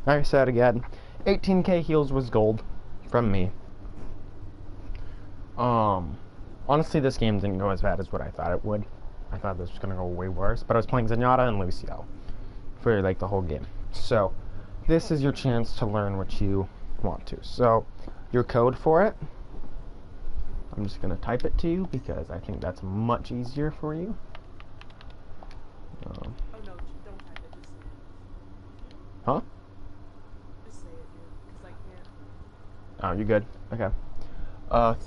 I said again, 18k heals was gold from me. Honestly, this game didn't go as bad as what I thought it would. I thought this was gonna go way worse, but I was playing Zenyatta and Lucio for like the whole game. So this is your chance to learn what you want to. So your code for it, I'm just gonna type it to you because I think that's much easier for you. Oh no, don't type it, just say it. Huh? Just say it, dude, because I can't. Oh, you good? Okay.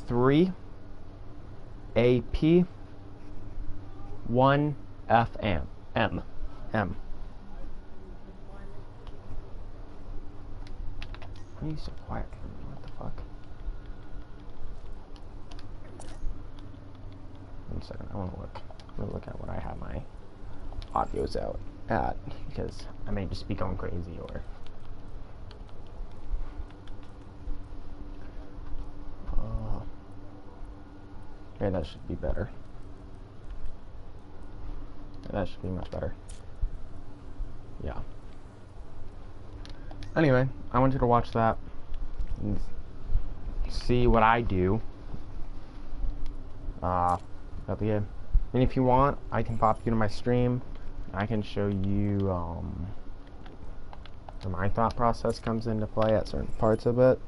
3 AP 1 FM M. Why are you so quiet for me? What the fuck? One second, I want to look. I'm gonna look at what I have my audios out at because I may just be going crazy or. Okay, that should be better. That should be much better. Yeah. Anyway, I want you to watch that and see what I do. At the game. And if you want, I can pop you to my stream. I can show you where my thought process comes into play at certain parts of it.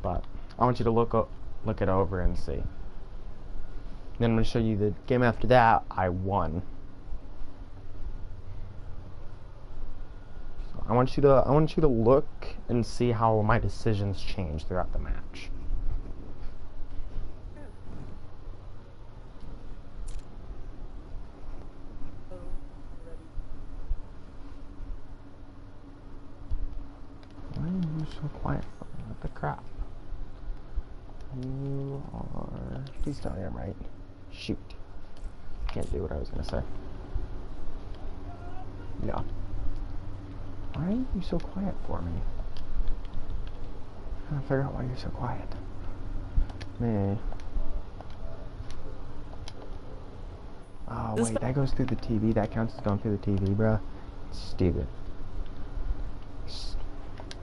But I want you to look it over and see. Then I'm going to show you the game after that. I won. So I want you to look and see how my decisions change throughout the match. Why are you so quiet? What the crap? You are... Please tell me I'm right. Shoot. Can't do what I was gonna say. Yeah. Why are you so quiet for me? I'm trying to figure out why you're so quiet. Me. Oh, wait, that goes through the TV. That counts as going through the TV, bruh. Stupid.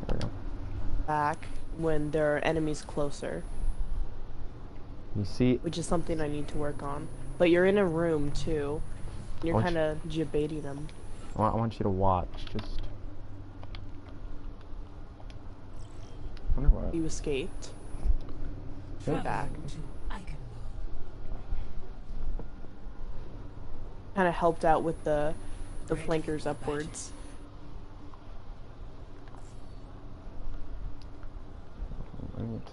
There we go. Back when there are enemies closer. You see, which is something I need to work on. But you're in a room too. You're kind of debating them. I want you to watch. Just. I wonder what. You escaped. You're back. Kind of helped out with the flankers upwards. I need to.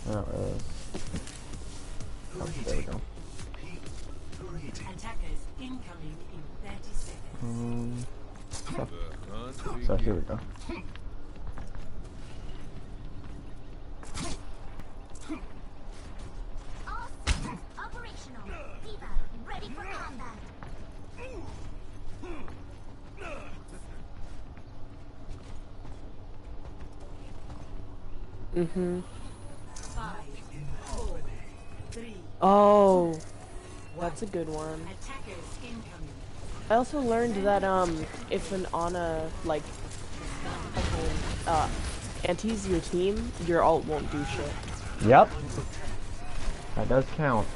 Not really. Oh, there we go. Attackers incoming in 30 seconds. So here we go. Awesome. Operational. Diva, ready for combat. Mm-hmm. Oh, that's a good one. I also learned that if an Ana like antis your team, your ult won't do shit. Yep. That does count.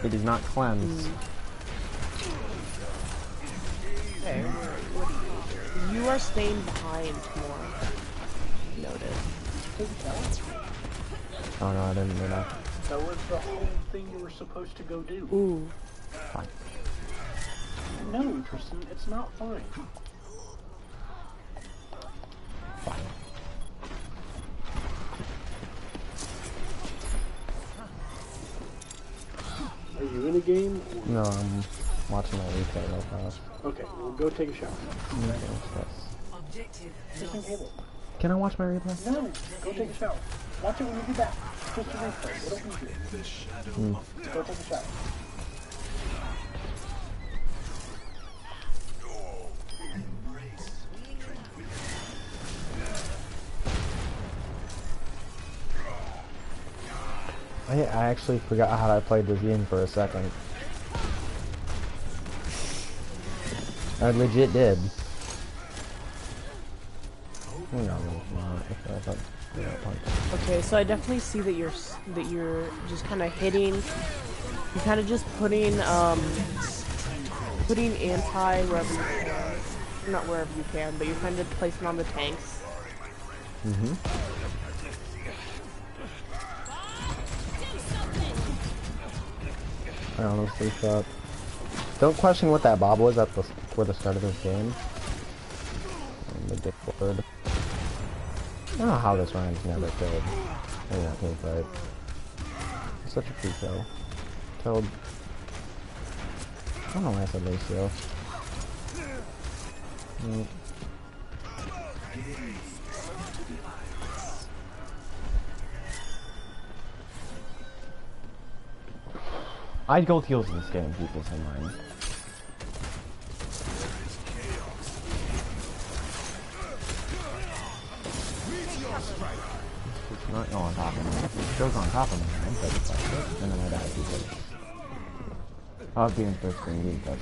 It does not cleanse. Okay. You are staying behind more. Noted. Oh no, I didn't know that. That was the whole thing you were supposed to go do. Ooh. Fine. No, Tristan, it's not fine. Fine. Are you in a game? Or... No, I'm watching my replay right now. Okay, well go take a shower. Tristan, Caleb. Can I watch my replay? No, go take a shower. Watch it when you get back. Just a replay. It'll be good. Go take a shower. I actually forgot how I played this game for a second. I legit did. Okay, so I definitely see that you're just kind of hitting. You're kind of just putting anti wherever you can. Not wherever you can, but you're kind of placing on the tanks. I honestly thought. Don't question what that bob was at the start of this game. The dick word. I don't know how this Ryan's never killed. In that team fight. It's such a free kill. Killed. I don't know why I said Lucio. Nope. I'd go heals in this game, keep this in mind. It's not on top of me. It goes on top of me, and then I die because of being first screen because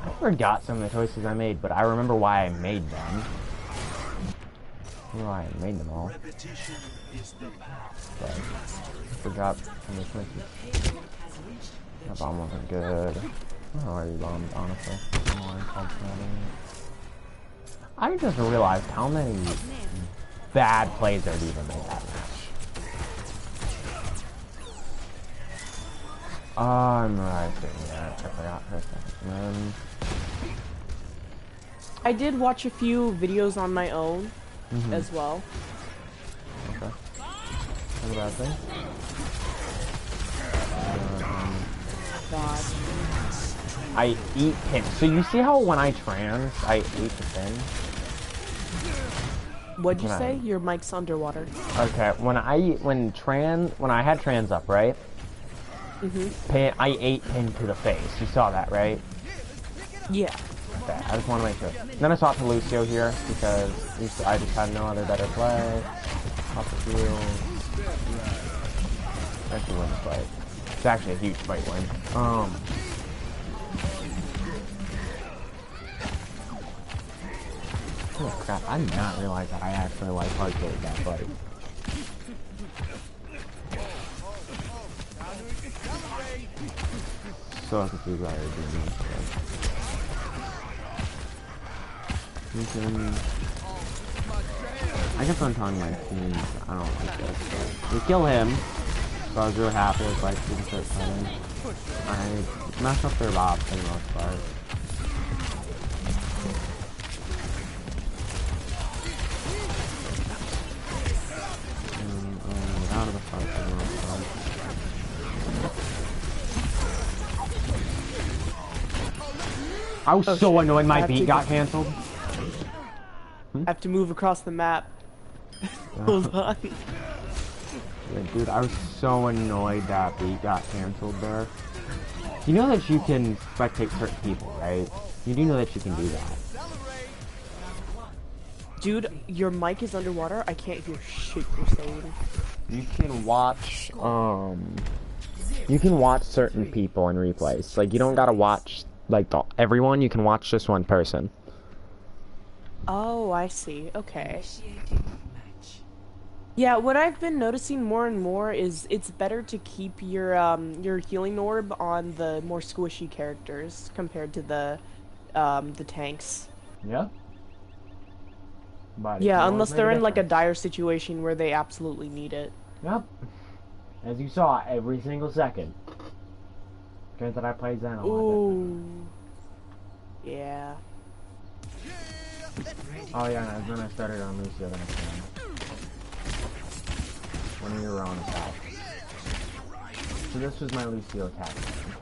I forgot some of the choices I made, but I remember why I made them. I don't know why I made them all. But I forgot some of the choices. That bomb wasn't good. I don't know why you bombed, honestly. I just realized how many bad plays there even made that match. I'm right there. Yeah, I forgot for a second. I did watch a few videos on my own as well. Okay. Not a bad thing. God. I eat pins. So you see how when I trans, I eat the pin? What'd you say? Your mic's underwater. Okay, when I had trans up, right? Pin, I ate pin to the face. You saw that, right? Yeah. Okay, I just want to make sure. Then I swapped to Lucio here because I just had no other better play. Pop the field. Actually win the fight. It's actually a huge fight win. Oh crap, I did not realize that I actually like hardcore that fight. So I could see why I I guess I'm telling my team I don't like this, but we kill him. So I was really happy with like we can start fighting. I messed up their bob for the most part. Out of the fight for the most part. I was so annoyed my beat got cancelled. I have to move across the map. Hold on. Yeah, dude, I was so annoyed that beat got cancelled there. You know that you can spectate certain people, right? You do know that you can do that. Dude, your mic is underwater. I can't hear shit you're saying. You can watch certain people in replays. Like you don't gotta watch like everyone. You can watch just one person. Oh, I see. Okay. Yeah, what I've been noticing more and more is it's better to keep your healing orb on the more squishy characters compared to the tanks. Yeah. But yeah, unless they're in like a dire situation where they absolutely need it. Yep. As you saw, every single second. Granted, I played Zen a lot. Ooh. Yeah. Oh yeah, and then I started on Lucio the next time. When we were on attack. So this was my Lucio attack game,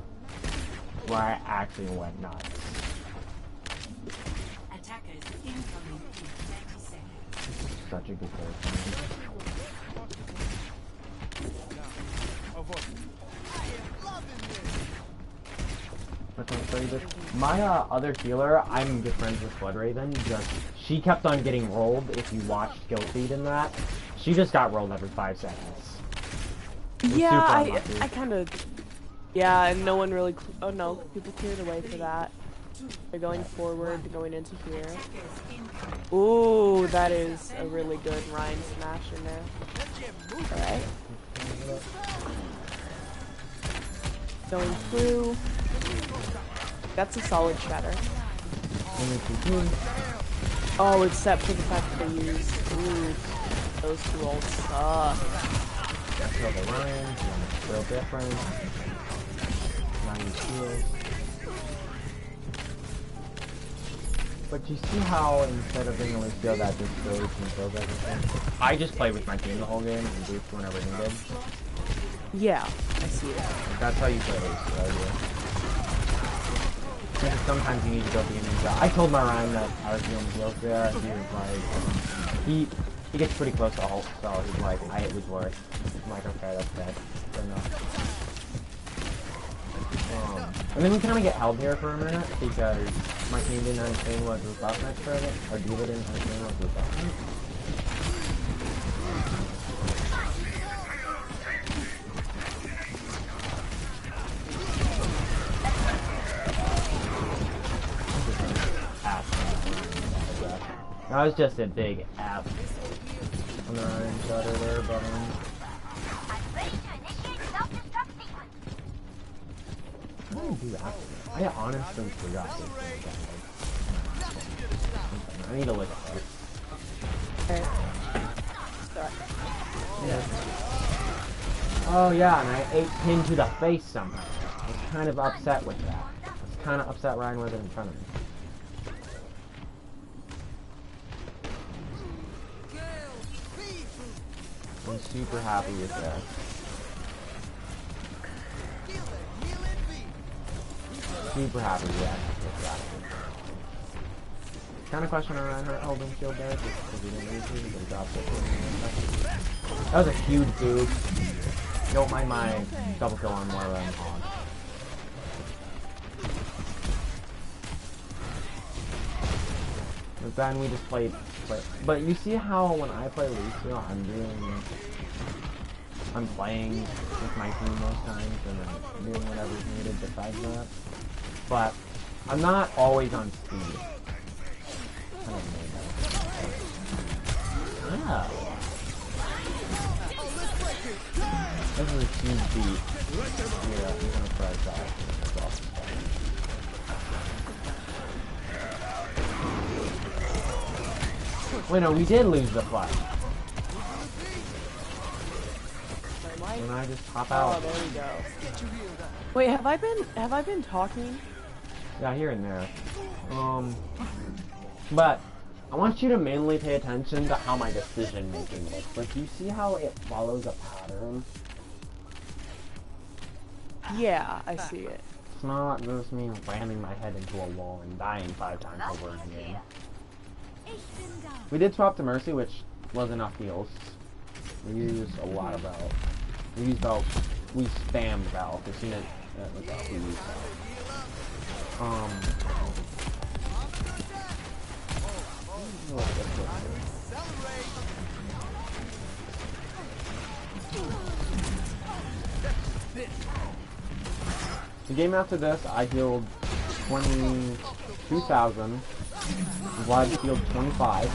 where I actually went nuts. Attackers incoming in 30 seconds. This is such a good character. My other healer, I'm good friends with Blood Raven. She kept on getting rolled. If you watched skill feed in that, she just got rolled every 5 seconds. Yeah, I kind of. Yeah, and no one really. Oh no, people cleared away for that. They're going forward, going into here. Ooh, that is a really good Ryan smash in there. Alright. Going through. That's a solid shatter. Oh, except for the fact that they use. Ooh, those two ults suck. Kill the Ryan, real different. Ryan's shield. But you see how instead of being a Lucio that just goes and kills everything? I just played with my team the whole game and booped whenever needed. Yeah, I see that. That's how you play Lucio, because sometimes you need to go be a ninja. I told my Ryan that I was doing heals there. He was like, he gets pretty close to ult, so he's like, it was worth. I'm like, okay, that's dead. Fair enough. And then we kind of get held here for a minute because my team didn't understand what group up next credit, or Diva didn't understand what group up meant. That was just a big app on the Ryan shutter there, but I'm ready to initiate self-destruct sequence. I didn't do that. I honestly forgot this thing again. I need to look at this. Okay. Sorry. Yeah. Oh yeah, and I ate pin to the face somehow. I was kind of upset with that. I was kind of upset Ryan with it in front of me. I'm super happy with that. Super happy with that. Kind of question around her Elven shield there, just because we didn't lose it, but he dropped it. That was a huge boop. Don't mind my double kill on Moira and Hog. But then we just played. But you see how when I play Lucio, I'm playing with my team most times and then doing whatever's needed besides that. But I'm not always on speed. I don't know that. Yeah. This is a huge beat. Yeah, I'm gonna press that. That's awesome. Wait, no, we did lose the fight. And I just pop out. Oh, there we go. Wait, have I been talking? Yeah, here and there. But I want you to mainly pay attention to how my decision making looks. Like, you see how it follows a pattern? Yeah, I see it. It's not just me ramming my head into a wall and dying 5 times over in a game. We did swap to Mercy, which was enough heals. We used a lot of Valve. We used Valve. We spammed Valve. You've seen it with Valve. We used Valve. The game after this, I healed 22,000. Vlad healed 25.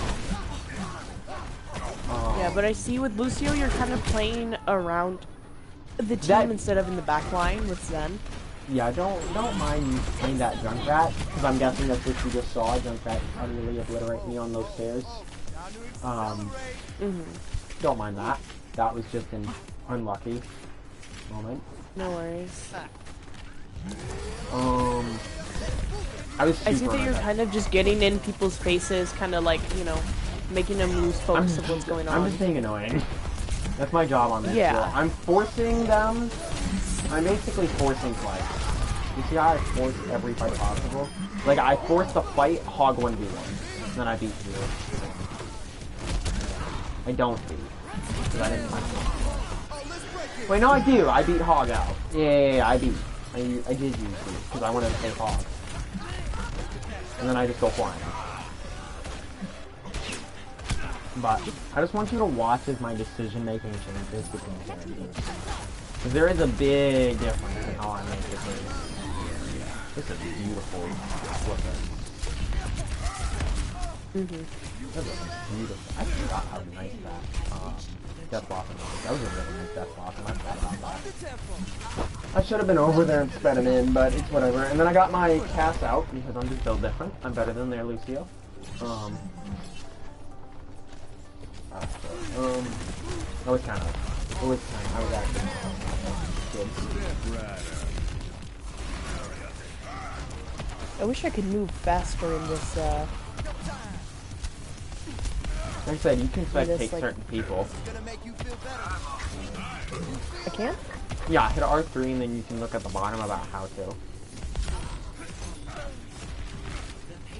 Yeah, but I see with Lucio, you're kind of playing around the team instead of in the back line with Zen. Yeah, don't mind you playing that Junkrat, because I'm guessing that's what you just saw. Junkrat utterly obliterate me on those stairs. Don't mind that. That was just an unlucky moment. No worries. I see that you're kind of just getting in people's faces, kind of like, you know, making them lose focus of what's going on. I'm just being annoying. That's my job on this. Yeah. I'm forcing them. I'm basically forcing fights. You see how I force every fight possible? Like, I forced the fight Hog 1v1. Then I beat you. I don't beat. Because I didn't fight Hog. Wait, no, I do. I beat Hog out. Yeah, I beat. I did use these, because I wanted to hit Hog. And then I just go flying. But I just want you to watch as my decision making changes between characters. 'Cause there is a big difference in how I make this game. This is beautiful. Look at it. That was beautiful. I forgot how nice that death blossom was. That was a really nice death blossom. I forgot about that. I should have been over there and sped it in, but it's whatever. And then I got my cast out because I'm just built different. I'm better than their Lucio. I was actually good. I wish I could move faster in this, Like I said, you can spectate like, certain people. I can't? Yeah, hit R3 and then you can look at the bottom about how to.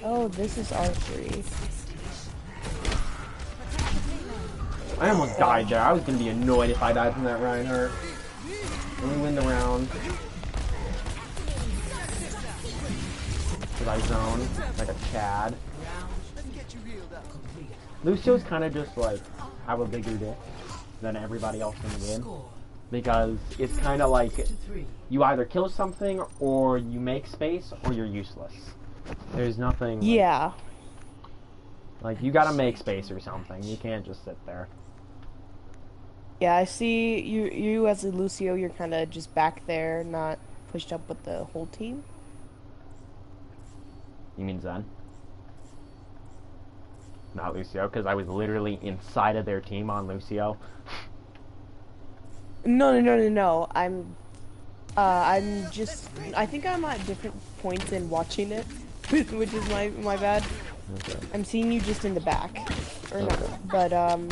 Oh, this is R3. I almost died there. I was gonna be annoyed if I died from that Reinhardt. Let me win the round. Did I zone? Like a Chad. Lucio's kind of just like, have a bigger dick than everybody else in the game. Because it's kind of like, you either kill something, or you make space, or you're useless. There's nothing... Like, Yeah. like, you gotta make space or something. You can't just sit there. Yeah, I see you as a Lucio, you're kind of just back there, not pushed up with the whole team. You mean Zen? Not Lucio, because I was literally inside of their team on Lucio. No. I'm just, I think I'm at different points in watching it, which is my bad. Okay. I'm seeing you just in the back, or not, but I'm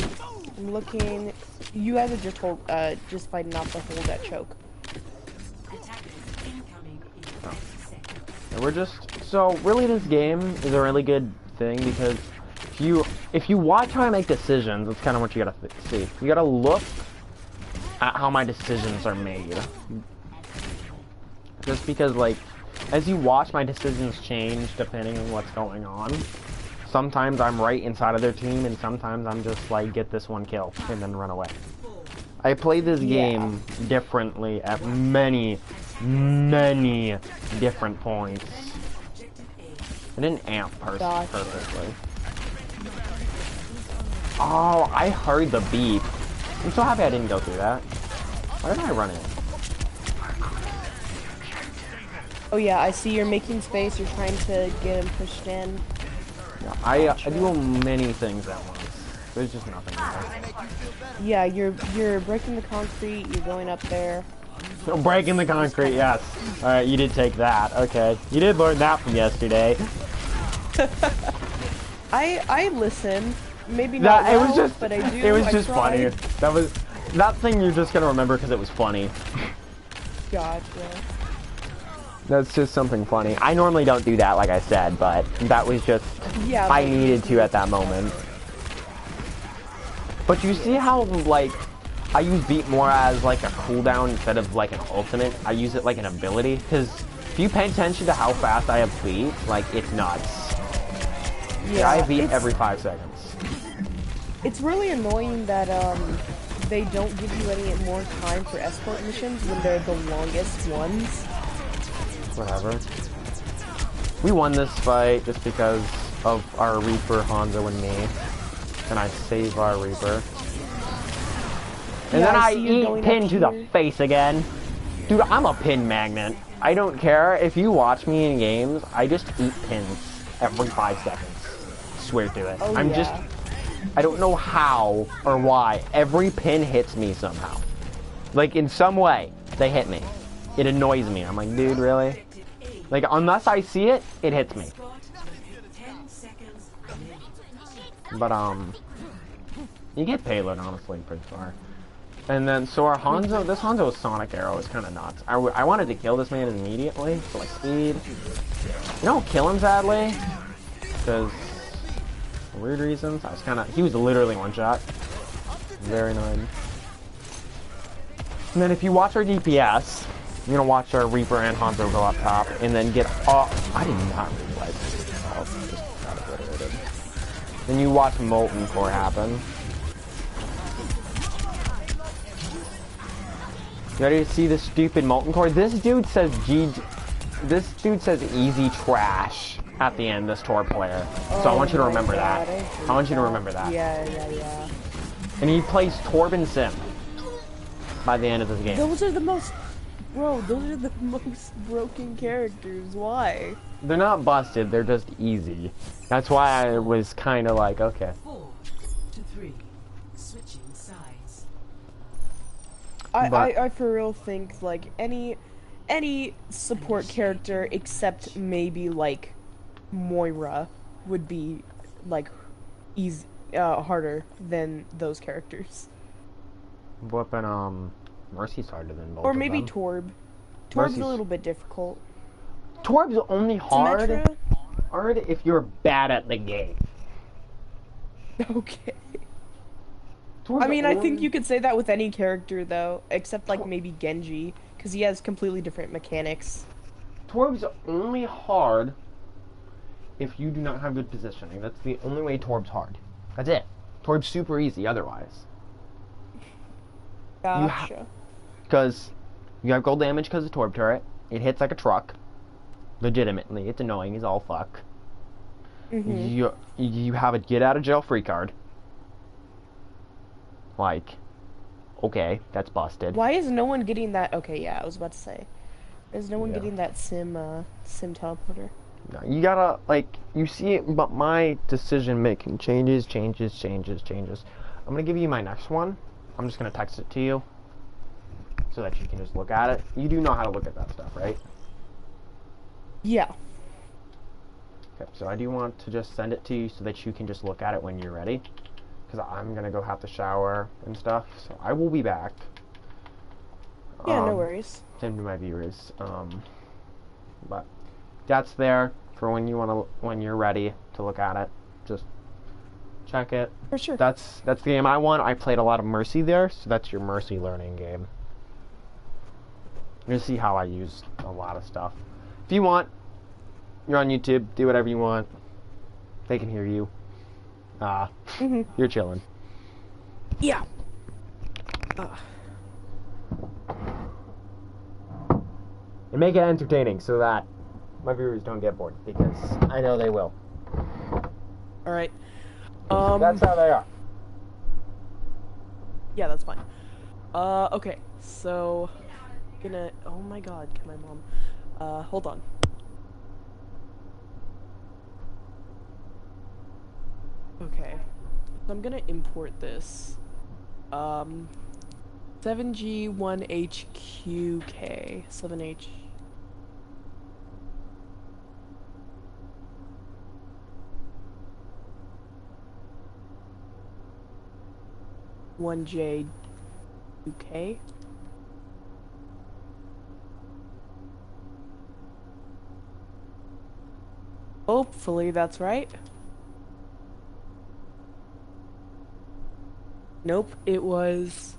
looking. You guys are just fighting off the hold at choke. And we're just, so really this game is a really good thing because if you watch how I make decisions, that's kind of what you gotta see. You gotta look at how my decisions are made. Just because, like, as you watch, my decisions change depending on what's going on. Sometimes I'm right inside of their team, and sometimes I'm just like, get this one kill and then run away. I play this game differently at many different points. I didn't amp perfectly. Oh, I heard the beep. I'm so happy I didn't go through that. Why did I run it? Oh yeah, I see you're making space. You're trying to get him pushed in. Yeah, I do many things at once. There's just nothing there. Yeah, you're breaking the concrete. You're going up there. So breaking the concrete, yes. Alright, you did take that. Okay. You did learn that from yesterday. I listen. Maybe not It was well, just, but I do. it was I just try. funny. That thing you're just gonna remember because it was funny. Gotcha. That's just something funny. I normally don't do that, like I said, but that was just, Yeah, I but needed to at that moment. But you see how, like, I use beat more as, like, a cooldown instead of, like, an ultimate? I use it like an ability, because if you pay attention to how fast I have beat, like, it's nuts. Yeah, I have beat every 5 seconds. It's really annoying that they don't give you any more time for escort missions when they're the longest ones. Whatever. We won this fight just because of our Reaper, Hanzo, and me. And I save our Reaper. And then I eat pin to the face again. Dude, I'm a pin magnet. I don't care. If you watch me in games, I just eat pins every 5 seconds. Swear to it. Oh, I'm just... I don't know how or why. Every pin hits me somehow. Like, in some way, they hit me. It annoys me. I'm like, dude, really? Like, unless I see it, it hits me. But, you get payload, honestly, pretty far. And then, so our Hanzo, this Hanzo Sonic Arrow is kind of nuts. I wanted to kill this man immediately, so like speed. You don't kill him, sadly, because for weird reasons. I was kind of, he was literally one shot. Very annoying. And then if you watch our DPS, you're gonna watch our Reaper and Hanzo go up top, and then get off. I did not realize this. I just got obliterated. Then you watch Molten Core happen. You ready to see this stupid molten core? This dude says easy trash at the end, this Tor player. So I want you to remember that. I want you to remember that. Yeah. And he plays Torben Sim by the end of this game. Those are the most... Bro, those are the most broken characters. Why? They're not busted, they're just easy. That's why I was kind of like, okay. 4 to 3. Switching sides. I for real think, like, any support character except maybe, like, Moira would be, like, harder than those characters. Whooping, Mercy's harder than both Or of maybe them. Torb. Torb's Mercy's- a little bit difficult. Torb's only hard Symmetra? if you're bad at the game. Okay. Torb's I mean, I only- think you could say that with any character, though, except, like, maybe Genji, because he has completely different mechanics. Torb's only hard if you do not have good positioning. That's the only way Torb's hard. That's it. Torb's super easy otherwise. Gotcha. Because you have gold damage because of Torb turret. It hits like a truck. Legitimately, it's annoying as all fuck. You have a get out of jail free card. Like, okay, that's busted. Why is no one getting that? Okay, yeah, I was about to say. Is no one Yeah. getting that sim teleporter? No, you gotta, like, you see it, but my decision making changes. I'm gonna give you my next one. I'm just gonna text it to you so that you can just look at it. You do know how to look at that stuff, right? Yeah. Okay, so I do want to just send it to you so that you can just look at it when you're ready. Because I'm gonna go have to shower and stuff, so I will be back. Yeah, no worries. Same to my viewers. But that's there for when you're ready to look at it. Just check it. For sure. That's the game I won. I played a lot of Mercy there, so that's your Mercy learning game. You'll see how I use a lot of stuff. If you want, you're on YouTube, do whatever you want. They can hear you. You're chilling. Yeah. And make it entertaining so that my viewers don't get bored, because I know they will. All right. That's how they are. Yeah, that's fine. Okay. So, oh my God, can my mom? Hold on. Okay. So I'm gonna import this. 7G1HQK. 7H. One J UK. Hopefully that's right. Nope, it was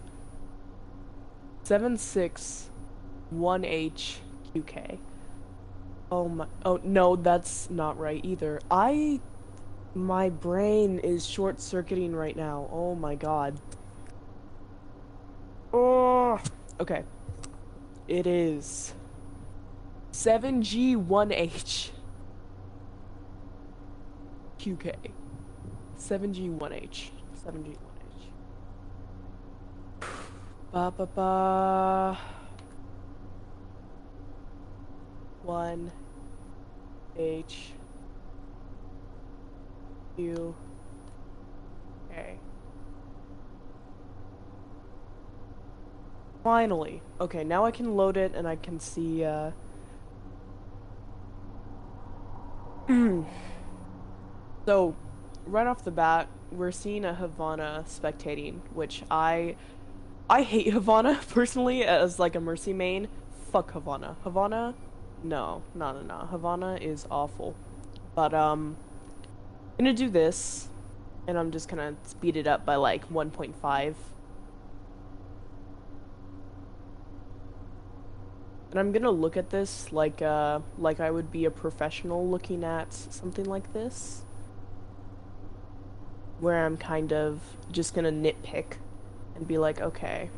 761HQK. Oh my, oh no, that's not right either. My brain is short-circuiting right now. Oh my God. Oh, okay. It is 7G1H QK. 7G1H. 7G1H. Ba ba ba. 1H Q K. Finally. Okay, now I can load it and I can see, So, right off the bat, we're seeing a Havana spectating, which I hate Havana, personally, as, like, a Mercy main. Fuck Havana. Havana? No. Havana is awful. But, I'm gonna do this, and I'm just gonna speed it up by, like, 1.5. And I'm gonna look at this like I would be a professional looking at something like this. Where I'm kind of just gonna nitpick and be like, okay.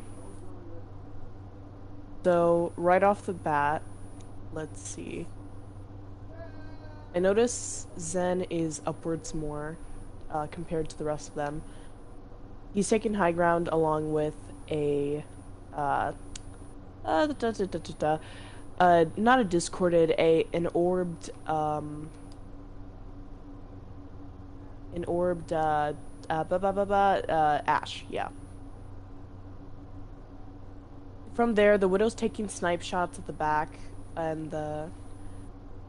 So, right off the bat, let's see. I notice Zen is upwards more compared to the rest of them. He's taking high ground along with a not a discorded, an orbed Ash, yeah. From there, the Widow's taking snipe shots at the back, and the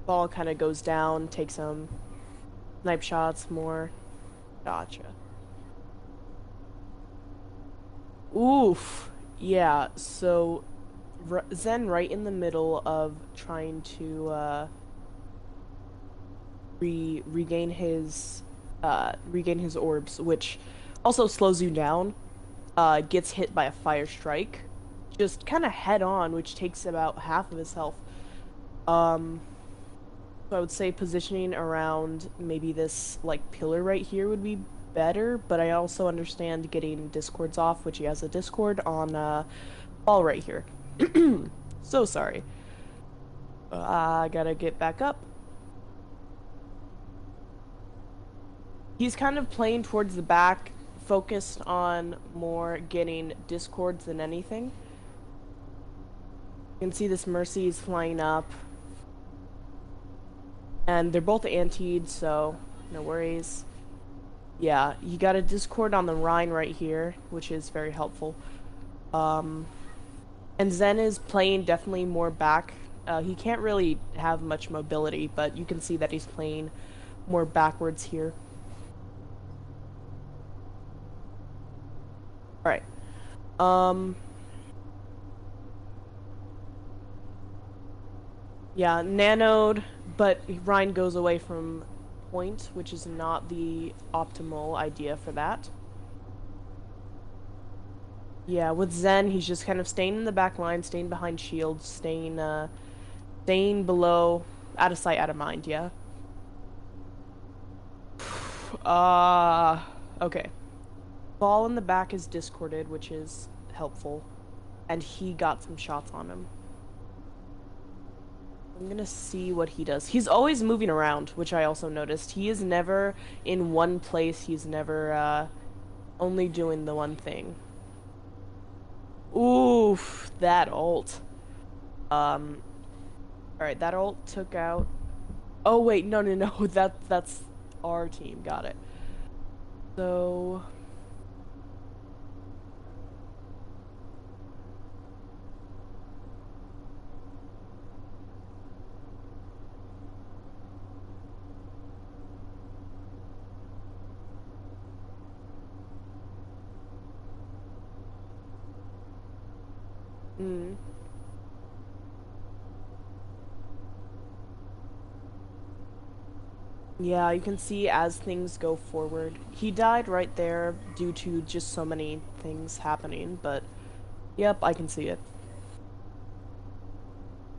ball kind of goes down, takes some snipe shots more. Gotcha. Oof. Yeah, so Zen right in the middle of trying to regain his orbs, which also slows you down. Gets hit by a fire strike, just kind of head on, which takes about half of his health. So I would say positioning around maybe this like pillar right here would be better, but I also understand getting discords off, which he has a discord on ball right here. So sorry. I gotta get back up. He's kind of playing towards the back, focused on more getting discords than anything. You can see this Mercy is flying up. And they're both antied, so no worries. Yeah, you got a discord on the Rhine right here, which is very helpful. And Zen is playing definitely more back. He can't really have much mobility, but you can see that he's playing more backwards here. Alright. Yeah, nanoed, but Rhine goes away from point, which is not the optimal idea for that. Yeah, with Zen, he's just kind of staying in the back line, staying behind shields, staying below, out of sight, out of mind, yeah. Okay. Ball in the back is discorded, which is helpful, and he got some shots on him. I'm gonna see what he does. He's always moving around, which I also noticed. He is never in one place. He's never, only doing the one thing. Oof, that ult. Alright, that ult took out... Oh, wait, no, that's our team. Got it. So... Yeah, you can see as things go forward. He died right there due to just so many things happening, but yep, I can see it.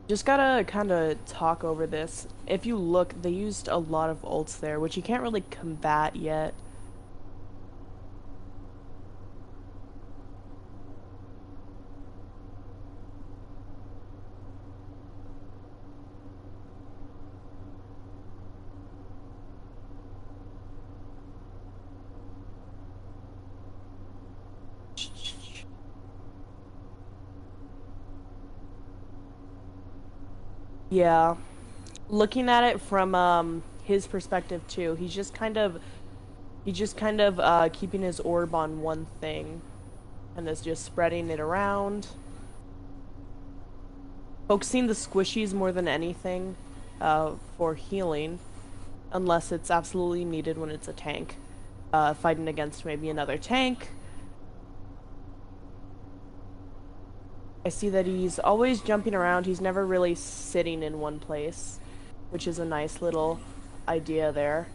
Just gotta kinda talk over this. If you look, they used a lot of ults there, which you can't really combat yet. Yeah. Looking at it from his perspective too, he's just kind of keeping his orb on one thing and is just spreading it around. Focusing the squishies more than anything for healing, unless it's absolutely needed when it's a tank. Fighting against maybe another tank. I see that he's always jumping around. He's never really sitting in one place, which is a nice little idea there.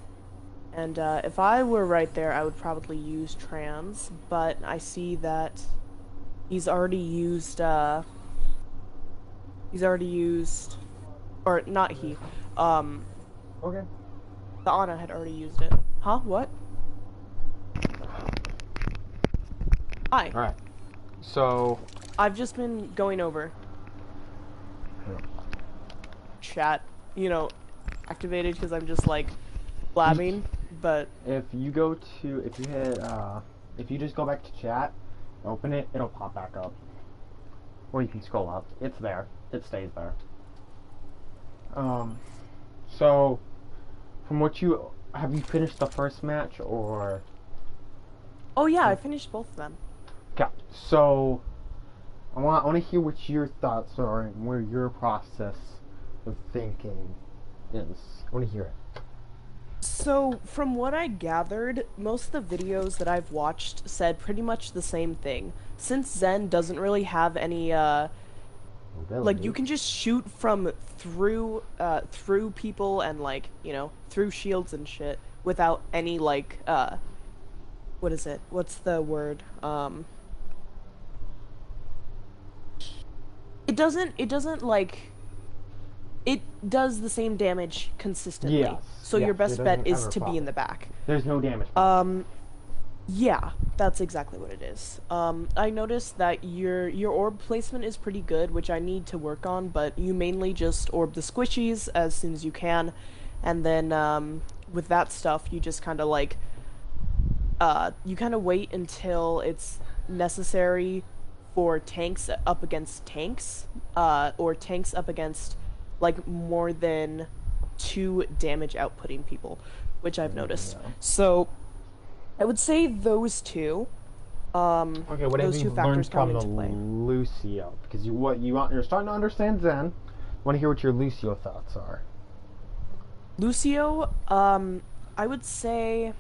And if I were right there, I would probably use trans, but I see that he's already used, or not he, Okay. the Ana had already used it. Huh? What? Hi. Alright. So... I've just been going over. chat, you know, activated because I'm just like blabbing, but If you go to, if you hit, if you just go back to chat, open it, it'll pop back up. Or you can scroll up. It's there. It stays there. So, from what have you finished the first match, or? oh yeah, I finished both of them. Okay, so, I want to hear what your thoughts are and where your process of thinking is. I want to hear it. So, from what I gathered, most of the videos that I've watched said pretty much the same thing. Since Zen doesn't really have any, like, you can just shoot from through people and, like, you know, through shields and shit without any, like, what is it? What's the word? It doesn't, like, it does the same damage consistently. Yes, So yes, your it best doesn't bet is ever to be in flop. the back. There's no damage. Yeah, that's exactly what it is. I noticed that your orb placement is pretty good, which I need to work on, but you mainly just orb the squishies as soon as you can, and then, with that stuff, you just kind of, like, you kind of wait until it's necessary for tanks up against tanks, or tanks up against, like, more than 2 damage outputting people, which I've noticed. Yeah. So, I would say those two. Okay, what have those you two learned factors come from the into play. Lucio? Because you're starting to understand Zen. I want to hear what your Lucio thoughts are. Lucio, I would say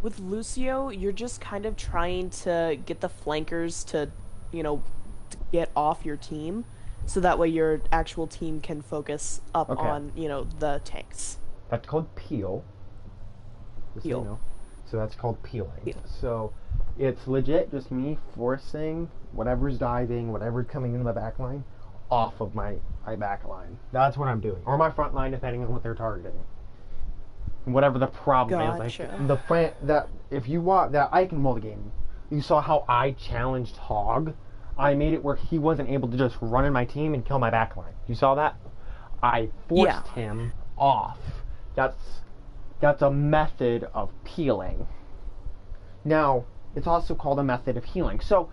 with Lucio, you're just kind of trying to get the flankers to, you know, to get off your team, so that way your actual team can focus up Okay. on, you know, the tanks. That's called peel. Just so you Peel. know. So that's called peeling. Peel. So it's legit just me forcing whatever's diving, whatever's coming into the back line, off of my back line. That's what I'm doing. Or my front line, depending on what they're targeting. Whatever the problem is. Gotcha. Like, that if you watch that Icon multi-game, you saw how I challenged Hog. I made it where he wasn't able to just run in my team and kill my back line. You saw that? I forced him off. That's a method of peeling. Now, it's also called a method of healing. So,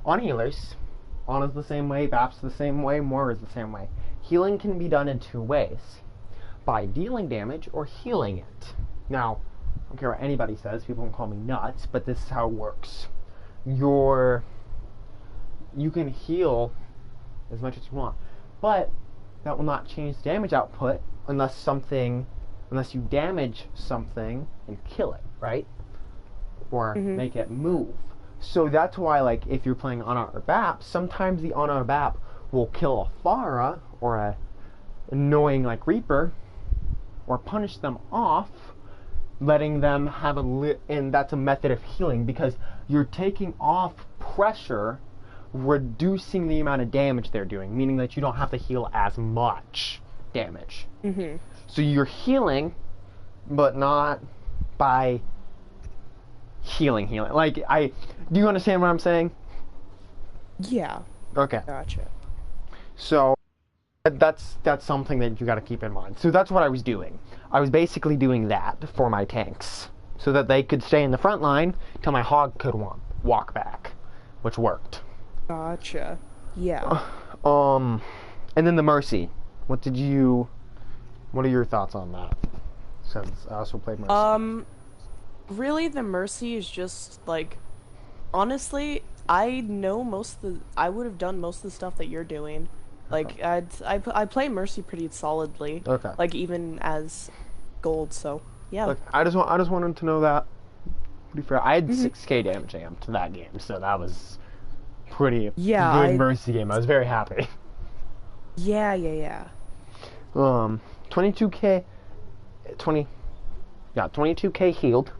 on healers, Ana's the same way, Bap's the same way, Moira's the same way. Healing can be done in 2 ways. By dealing damage or healing it. Now, I don't care what anybody says, people can call me nuts, but this is how it works. You can heal as much as you want, but that will not change damage output unless you damage something and kill it, right? Or make it move. So that's why, like, if you're playing Ana or Bap, sometimes the Ana or Bap will kill a Pharah or a annoying, like, Reaper, or punish them off, letting them have and that's a method of healing, because you're taking off pressure, reducing the amount of damage they're doing, meaning that you don't have to heal as much damage. So you're healing, but not by healing. Like, do you understand what I'm saying? Yeah. Okay. Gotcha. So that's something that you got to keep in mind. So that's what I was doing. I was basically doing that for my tanks, so that they could stay in the front line till my Hog could walk back, which worked. Gotcha. Yeah. And then the Mercy. What are your thoughts on that? Since I also played Mercy. Really, the Mercy is just, like, honestly, I would have done most of the stuff that you're doing. Like, I play Mercy pretty solidly. Okay. Like, even as gold, so, yeah. Look, I just wanted to know that. Pretty fair. I had 6k damage AM to that game, so that was pretty good Mercy game. I was very happy. Yeah. 22k healed,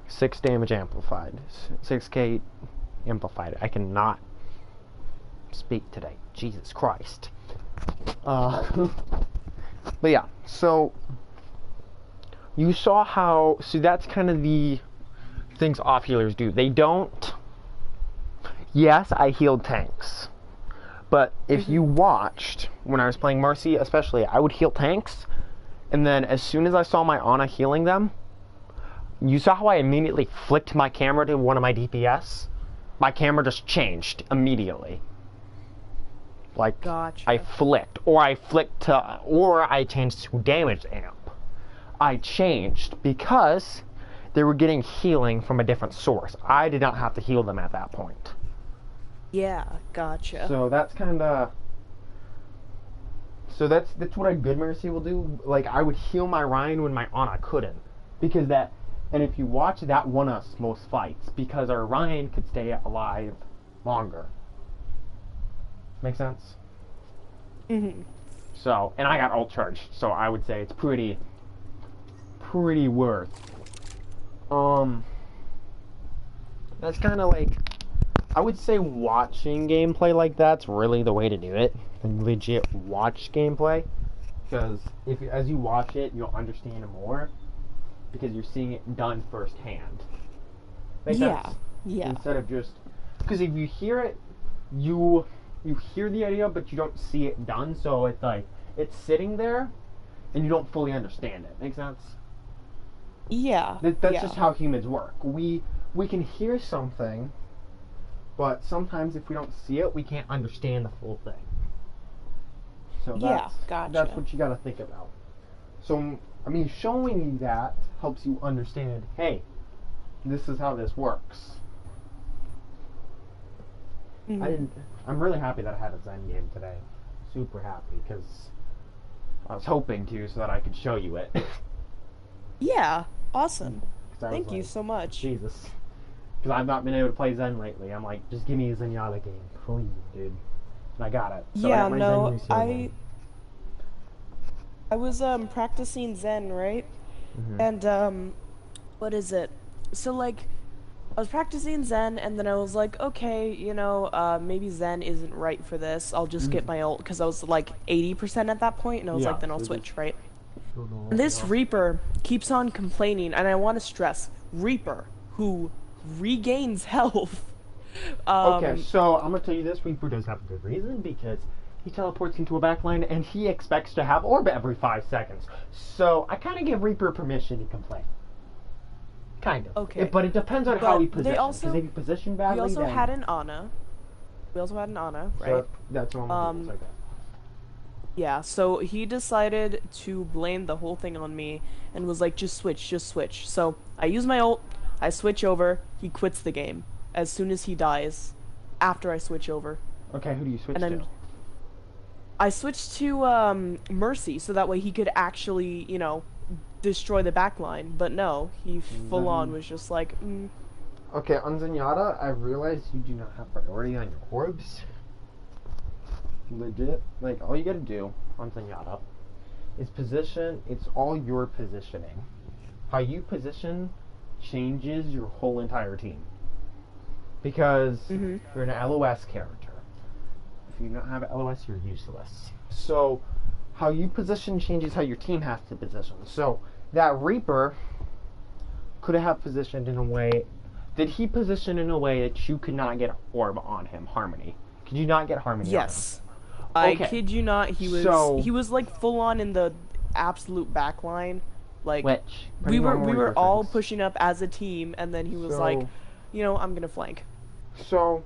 6 damage amplified, 6k amplified. I cannot speak today. Jesus Christ. But yeah, so you saw how, so that's kind of the things off healers do. They don't, yes, I healed tanks, But if you watched when I was playing Mercy, especially, I would heal tanks, and then as soon as I saw my Ana healing them, you saw how I immediately flicked my camera to one of my DPS? My camera just changed immediately. Like, Gotcha. I flicked, or I changed to damage amp. I changed because they were getting healing from a different source. I did not have to heal them at that point. Yeah, gotcha. So that's kind of... So that's what a good Mercy will do. Like, I would heal my Ryan when my Ana couldn't. Because that... And if you watch, that won us most fights. Because our Ryan could stay alive longer. Make sense? Mm-hmm. So, and I got ult charge. So I would say it's pretty worth. That's kind of like... I would say watching gameplay like that's really the way to do it. Legit watch gameplay, because as you watch it, you'll understand it more because you're seeing it done firsthand. Make sense? Yeah. Instead of just because if you hear it, you hear the idea, but you don't see it done. So it's like it's sitting there, and you don't fully understand it. Make sense? Yeah. That's just how humans work. We can hear something. But sometimes if we don't see it, we can't understand the full thing. So that's what you gotta think about. So, I mean, showing you that helps you understand, hey, this is how this works. Mm-hmm. I'm really happy that I had a Zen game today. Super happy, because I was hoping to so that I could show you it. Yeah, awesome. Thank you like, so much. Jesus. Because I've not been able to play Zen lately. I'm like, just give me a Zenyatta game, please, dude. And I got it. So yeah, I was practicing Zen, right? Mm-hmm. And what is it? So like, I was practicing Zen, and then I was like, okay, maybe Zen isn't right for this. I'll just get my ult, because I was like 80% at that point, and I was like, then I'll switch, right? And this Reaper keeps on complaining, and I want to stress, Reaper, who regains health. Okay, so I'm gonna tell you this: Reaper does have a good reason because he teleports into a backline and he expects to have orb every 5 seconds. So I kind of give Reaper permission to complain. Kind of. Okay. But it depends on how he positions. Because if you position badly, we also then... had an Ana. Right? So that's normal. Like that. Yeah, so he decided to blame the whole thing on me and was like, just switch. So I use my ult. I switch over, he quits the game as soon as he dies, after I switch over. Okay, who do you switch to? I switched to Mercy, so that way he could actually, destroy the backline, but no, he full on was just like, Okay, on Zenyatta, I realized you do not have priority on your orbs. Legit. Like, all you gotta do on Zenyatta is position, it's all your positioning. How you position changes your whole entire team. Because you're an LOS character. If you don't have LOS, you're useless. So, how you position changes how your team has to position. So, that Reaper could have positioned in a way... Did he position in a way that you could not get orb on him, Harmony? Could you not get Harmony yes. on him? I kid you not, he was like full on in the absolute backline. Like, we were all pushing up as a team, and then he was like, I'm gonna flank. So,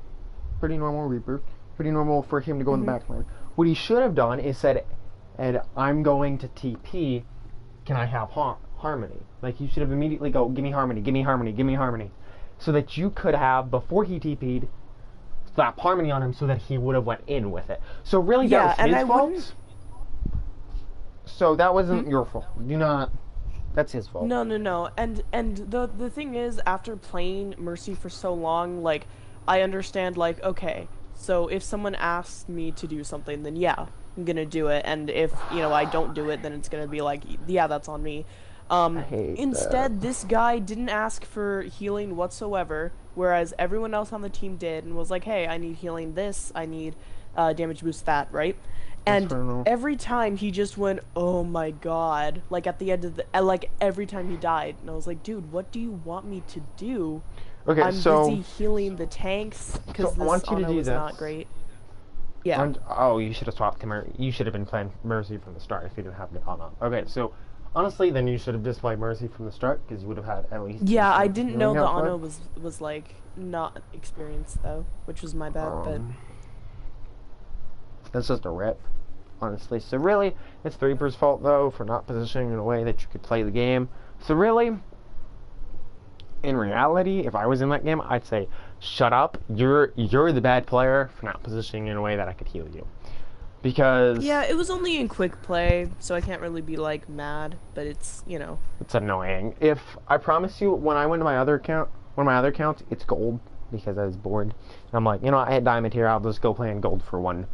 pretty normal Reaper. Pretty normal for him to go in the backline. What he should have done is said, and I'm going to TP, can I have Harmony? Like, you should have immediately go, give me Harmony, give me Harmony, give me Harmony. So that you could have, before he TP'd, slap Harmony on him so that he would have went in with it. So really, that was his fault. So that wasn't your fault. Do not... That's his fault. No. And the thing is, after playing Mercy for so long, like, I understand, like, okay, so if someone asks me to do something, then yeah, I'm gonna do it. And if, I don't do it, then it's gonna be like, yeah, that's on me. Instead, this guy didn't ask for healing whatsoever, whereas everyone else on the team did, and was like, hey, I need healing this, I need damage boost that, right? And every time he just went, oh my god, like at the end of the, like every time he died, and I was like, dude, what do you want me to do? Okay, I'm busy healing the tanks, because this Ana was not great. Yeah. Oh, you should have swapped to You should have been playing Mercy from the start if you didn't have Ana. Okay, so honestly, then you should have just played Mercy from the start because you would have had at least. Yeah, I didn't know the output. Ana was like not experienced though, which was my bad. But That's just a rip, honestly. So really, it's the Reaper's fault though for not positioning in a way that you could play the game. So really, in reality, if I was in that game, I'd say, shut up. You're the bad player for not positioning in a way that I could heal you. Because yeah, it was only in quick play, so I can't really be like mad. But it's it's annoying. If I promise you, when I went to my other account, one of my other accounts, it's gold because I was bored. And I'm like, I had diamond here. I'll just go play in gold for one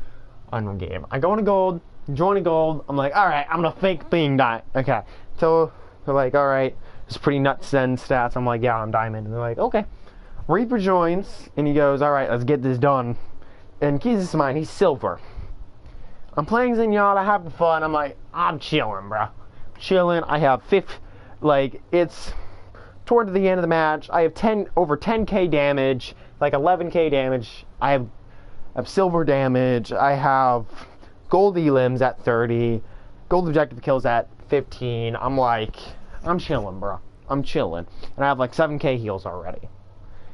game. I go into gold, join a gold. I'm like, all right, I'm gonna fake being diamond. Okay, so they're like, all right, it's pretty nuts then stats. I'm like, yeah, I'm diamond. And they're like, okay. Reaper joins and he goes, all right, let's get this done. And keep this in mind, he's silver. I'm playing Zenyatta, having fun. I'm like, I'm chilling, bro. Chilling. I have it's toward the end of the match. I have over 10k damage, like 11k damage. I have silver damage. I have gold elims at 30, gold objective kills at 15. I'm like, I'm chilling, bro. I'm chilling. And I have like 7k heals already.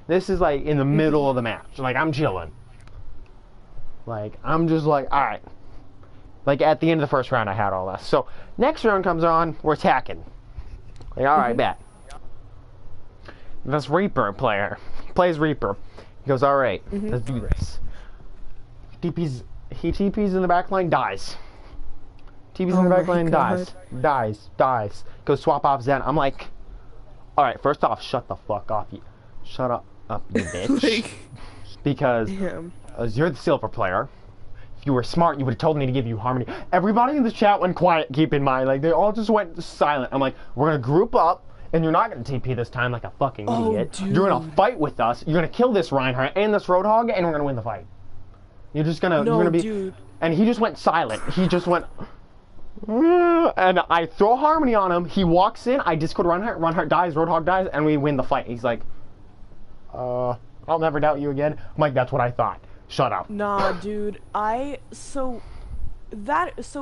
This is like in the middle of the match. Like, I'm chilling. Like, I'm just like, alright. Like, at the end of the first round, I had all that. So, next round comes on, we're attacking. Like, alright, bet. This Reaper player plays Reaper. He goes, alright, let's do this. He TPs in the back line, dies. TPs in the back line, dies. Goes swap off Zen. I'm like, alright, first off, shut the fuck off. Shut up, you bitch. Because you're the silver player. If you were smart, you would have told me to give you Harmony. Everybody in the chat went quiet, keep in mind. Like, they all just went silent. I'm like, we're going to group up, and you're not going to TP this time like a fucking idiot. Dude. You're going to fight with us. You're going to kill this Reinhardt and this Roadhog, and we're going to win the fight. You're just going to... No, you're gonna be, dude. And he just went silent. He just went... And I throw Harmony on him. He walks in. I discord Reinhardt. Reinhardt dies. Roadhog dies, and we win the fight. He's like, I'll never doubt you again. I'm like, that's what I thought. Shut up. Nah, dude. So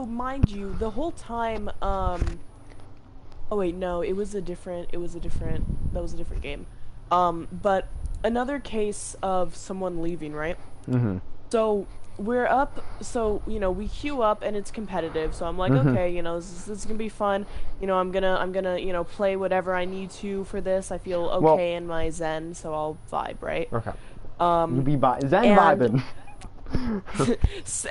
mind you, the whole time, oh wait, no, that was a different game. But another case of someone leaving, right? So we're up, so, we queue up and it's competitive, so I'm like, okay, this is gonna be fun. I'm gonna, play whatever I need to for this. I feel okay in my Zen, so I'll vibe, right? Okay. You be Zen vibing.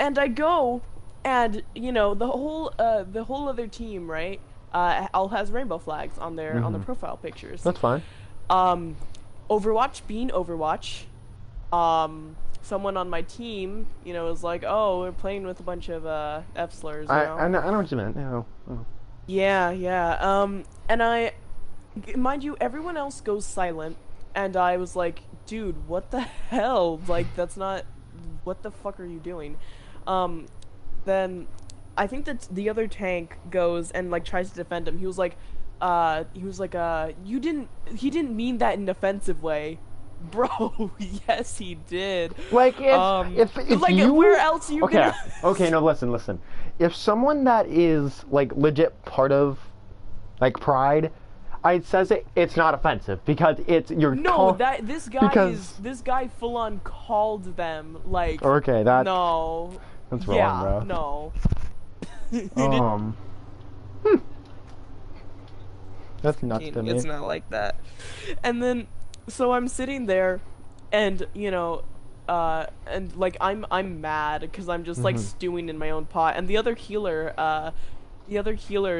And I go, and the whole other team, right? All has rainbow flags on their on the profile pictures. That's fine. Overwatch being Overwatch, someone on my team, is like, oh, we're playing with a bunch of F-slurs. I know what you meant. Yeah. And mind you, everyone else goes silent, and I was like, dude, what the hell? Like, that's not... What the fuck are you doing? Then I think that the other tank goes and, like, tries to defend him. He was like, he didn't mean that in an offensive way. Bro, yes, he did. Like, if like, you... where else are you gonna... Okay, no, listen. If someone that is, like, legit part of, like, Pride... It says it's not offensive because it's your this guy full on called them like okay that's wrong, bro. No. That's nuts to me. It's not like that. And then so I'm sitting there and and like I'm mad because I'm just like stewing in my own pot, and the other healer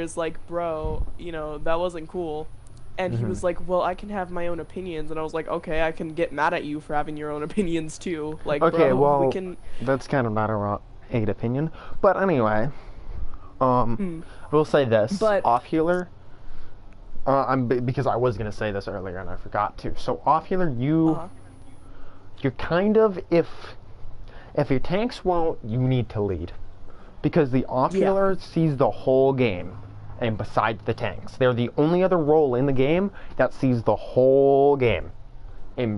is like, bro, that wasn't cool. And he was like, well, I can have my own opinions. And I was like, okay, I can get mad at you for having your own opinions too. Like, okay, bro, well, we can... that's kind of not a hate opinion. But anyway, I will say this. But... Off healer, because I was going to say this earlier and I forgot to. So off healer, you're kind of, if your tanks won't, you need to lead. Because the off healer sees the whole game. And besides the tanks, they're the only other role in the game that sees the whole game.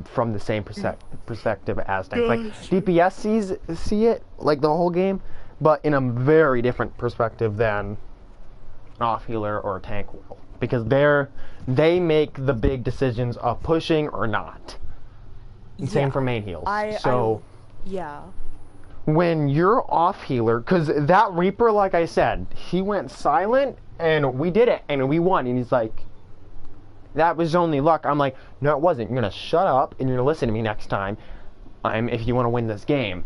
from the same perspective as tanks. Like DPS see it like the whole game, but in a very different perspective than an off healer or a tank will, because they make the big decisions of pushing or not. And same for main heals. Yeah. When you're off healer, because that Reaper, like I said, he went silent and we did it and we won, and he's like, that was only luck. I'm like, no, it wasn't. You're gonna shut up and you're gonna listen to me next time. If you want to win this game.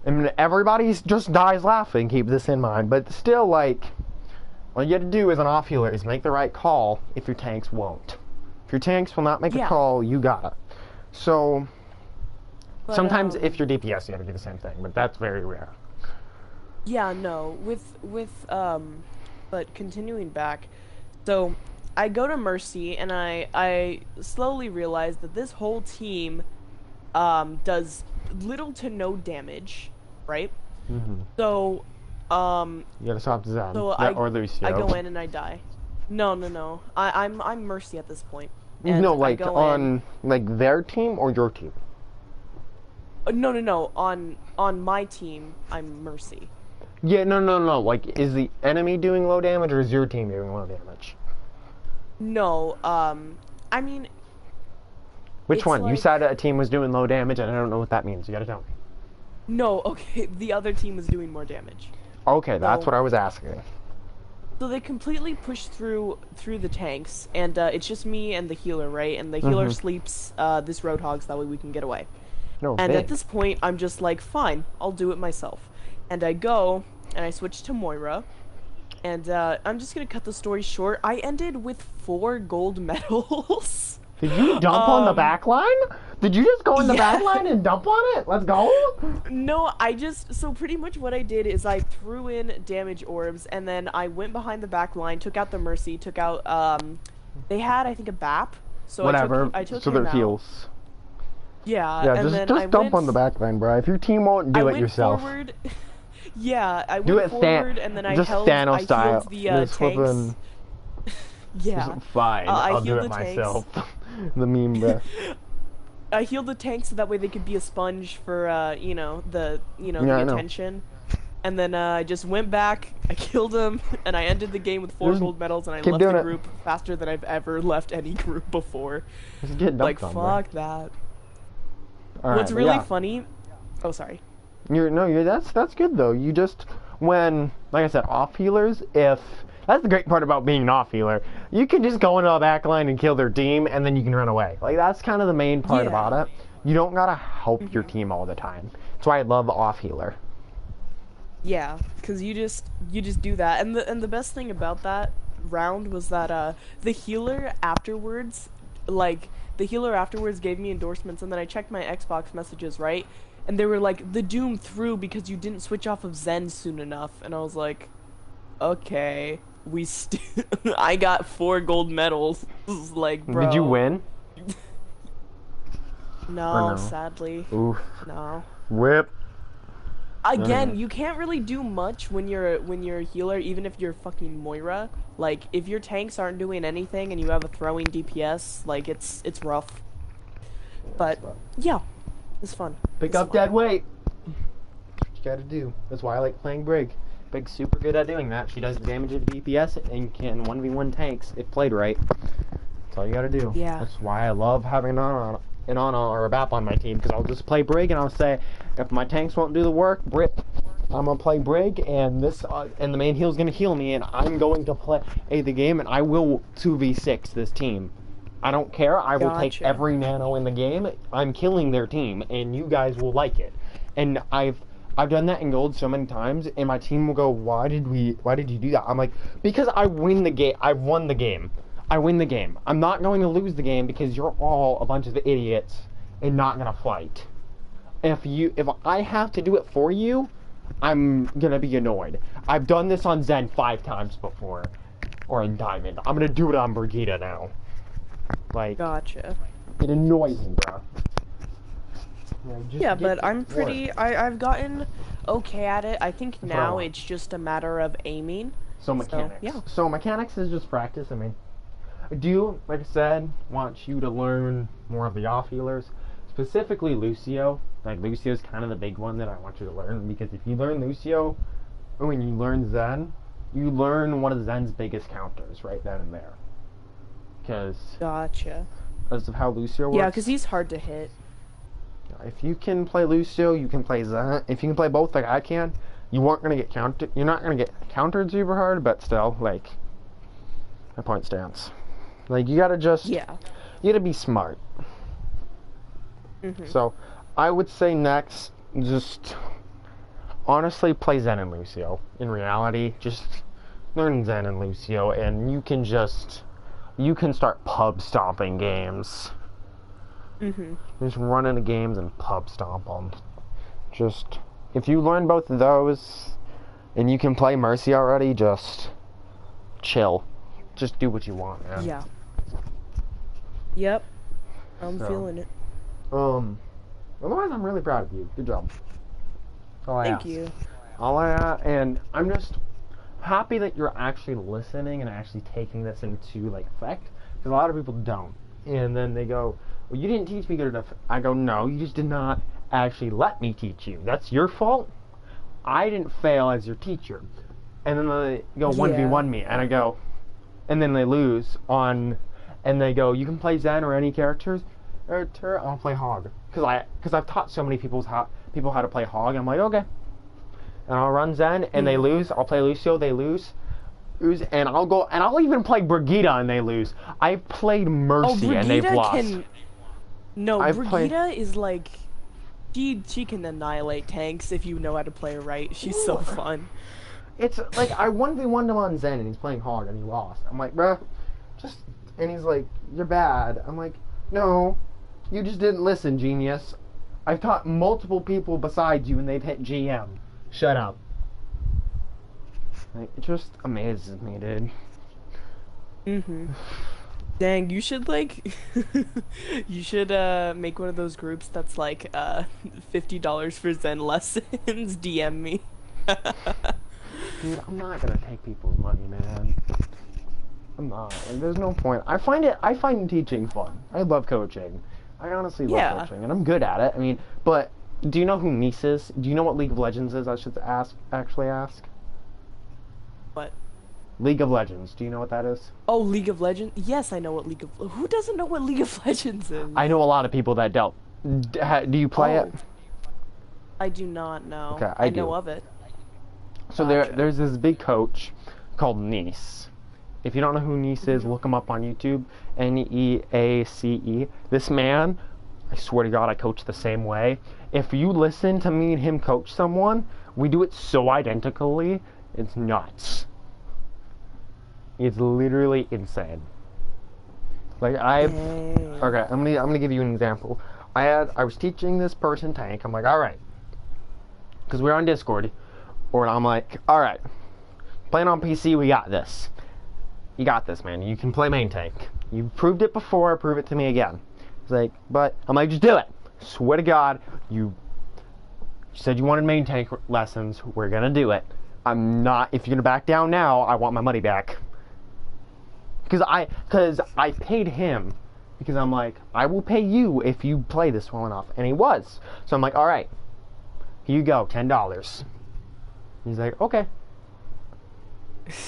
And everybody just dies laughing. Keep this in mind. But still, like, all you have to do as an off healer is make the right call. If your tanks won't, if your tanks will not make a call, you got it. So sometimes if you're DPS, you have to do the same thing. But that's very rare. Yeah, no. But continuing back, so I go to Mercy, and I slowly realize that this whole team does little to no damage, right? Mm-hmm. So, you gotta stop Zen. so or Lucio. I go in and I die. No. I'm Mercy at this point. And No, like on like their team or your team? No. On my team, I'm Mercy. Yeah, no. Like, is the enemy doing low damage or is your team doing low damage? No, I mean... Which one? Like... You said a team was doing low damage, and I don't know what that means. You gotta tell me. No, okay, the other team was doing more damage. Okay, that's what I was asking. So they completely push through the tanks, and it's just me and the healer, right? And the healer sleeps this Roadhog so that way we can get away. No, and at this point, I'm just like, fine, I'll do it myself. And I go, and I switch to Moira. And I'm just gonna cut the story short. I ended with 4 gold medals. Did you dump on the back line? Did you just go in the back line and dump on it? Let's go. No, so pretty much what I did is I threw in damage orbs, and then I went behind the back line, took out the Mercy, took out, they had, I think, a BAP. So whatever, I took so him their out. heals. Yeah, and then just dump on the back line, bro. If your team won't do it yourself. Forward. Yeah, I do went it forward, and then I just held Thanos style. the tanks. Yeah. Fine, I'll do it myself. The meme, bro. I healed the tanks so that way they could be a sponge for, the attention. And then I just went back, I killed him, and I ended the game with 4 gold medals, and I left the group faster than I've ever left any group before. Like, fuck that. What's really funny... Oh, sorry. That's good though. You just, when, like I said, off healers, that's the great part about being an off healer. You can just go into the back line and kill their team, and then you can run away. Like, that's kind of the main part about it. You don't gotta help your team all the time. That's why I love off healer. Yeah, because you just do that, and the best thing about that round was that the healer afterwards gave me endorsements, and then I checked my Xbox messages, right? And they were like, the Doom threw because you didn't switch off of Zen soon enough. And I was like, okay, I got 4 gold medals. Like, bro. Did you win? No, sadly. Oof. No. Whip. Again, you can't really do much when you're a healer, even if you're fucking Moira. Like, if your tanks aren't doing anything and you have a throwing DPS, like, it's rough. But, yeah. It's fun. Pick up dead weight. That's what you gotta do. That's why I like playing Brig. Brig's super good at doing that. She does damage to DPS and can 1v1 tanks if played right. That's all you gotta do. Yeah. That's why I love having an Ana or a BAP on my team, because I'll just play Brig and I'll say, if my tanks won't do the work, I'm gonna play Brig, and and the main heal's gonna heal me, and I'm going to play the game, and I will 2v6 this team. I don't care. I will take every nano in the game. I'm killing their team, and you guys will like it. And I've done that in gold so many times, and my team will go, why did you do that? I'm like, because I win the game. I won the game. I win the game. I'm not going to lose the game because you're all a bunch of idiots and not gonna fight. If I have to do it for you, I'm gonna be annoyed. I've done this on Zen 5 times before, or in Diamond. I'm gonna do it on Brigitte now. Like, gotcha. It annoys me, bro. Yeah, but I'm pretty... I've gotten okay at it. I think now it's just a matter of aiming. So mechanics. So, yeah. So mechanics is just practice. I mean, I do, like I said, want you to learn more of the off healers, specifically Lucio. Like, Lucio's kind of the big one that I want you to learn, because if you learn Lucio, or when you learn Zen, you learn one of Zen's biggest counters right then and there. Because Gotcha. of how Lucio works. Yeah, because he's hard to hit. If you can play Lucio, you can play Zen. If you can play both like I can, you aren't gonna get countered. You're not gonna get countered super hard, but still, like, my point stands. Like, you gotta just, you gotta be smart. So, I would say next, just honestly play Zen and Lucio. In reality, just learn Zen and Lucio, and you can start pub stomping games. Just run into games and pub stomp them. Just, if you learn both of those, and you can play Mercy already, just chill. Just do what you want, man. Yeah. Yep. I'm feeling it. Otherwise, I'm really proud of you. Good job. That's all I ask. Thank you. And I'm just happy that you're actually listening and actually taking this into, like, effect. Because a lot of people don't. And then they go, well, you didn't teach me good enough. I go, no, you just did not actually let me teach you. That's your fault. I didn't fail as your teacher. And then they go 1v1 me, and I go, and then they lose on, and they go, you can play Zen or any characters, or I'll play Hog. Because I've taught so many people how to play Hog. I'm like, okay. And I'll run Zen, and they lose. I'll play Lucio, they lose. And I'll even play Brigitte, and they lose. I've played Mercy, and they've lost. Brigitte is like, she can annihilate tanks if you know how to play her right. She's so fun. It's like, I 1v1'd him on Zen, and he's playing Hog, and he lost. I'm like, bruh, and he's like, you're bad. I'm like, no, you just didn't listen, genius. I've taught multiple people besides you, and they've hit GM. Shut up. Like, it just amazes me, dude. Dang, you should, like, you should, make one of those groups that's, like, $50 for Zen lessons. DM me. Dude, I'm not gonna take people's money, man. I'm not. Like, there's no point. I find teaching fun. I love coaching. I honestly love coaching, and I'm good at it. I mean, but do you know who Nice is? Do you know what League of Legends is? I should actually ask. What? League of Legends. Do you know what that is? Oh, League of Legends? Yes, I know what League of... Who doesn't know what League of Legends is? I know a lot of people that don't. Do you play it? I do not know. Okay, I know of it. So there's this big coach called Nice. If you don't know who Nice is, look him up on YouTube. Neace. This man, I swear to God, I coach the same way. If you listen to me and him coach someone, we do it so identically, it's nuts. It's literally insane. Like, okay, I'm gonna give you an example. I was teaching this person tank. I'm like, all right, because we're on Discord, or I'm like, all right, playing on PC, we got this. You got this, man. You can play main tank. You've proved it before. Prove it to me again. He's like, but I'm like, just do it. Swear to God, you said you wanted main tank lessons. We're gonna do it. I'm not. If you're gonna back down now, I want my money back. Because I paid him. Because I'm like, I will pay you if you play this well enough. And he was. So I'm like, all right, here you go, $10. He's like, okay.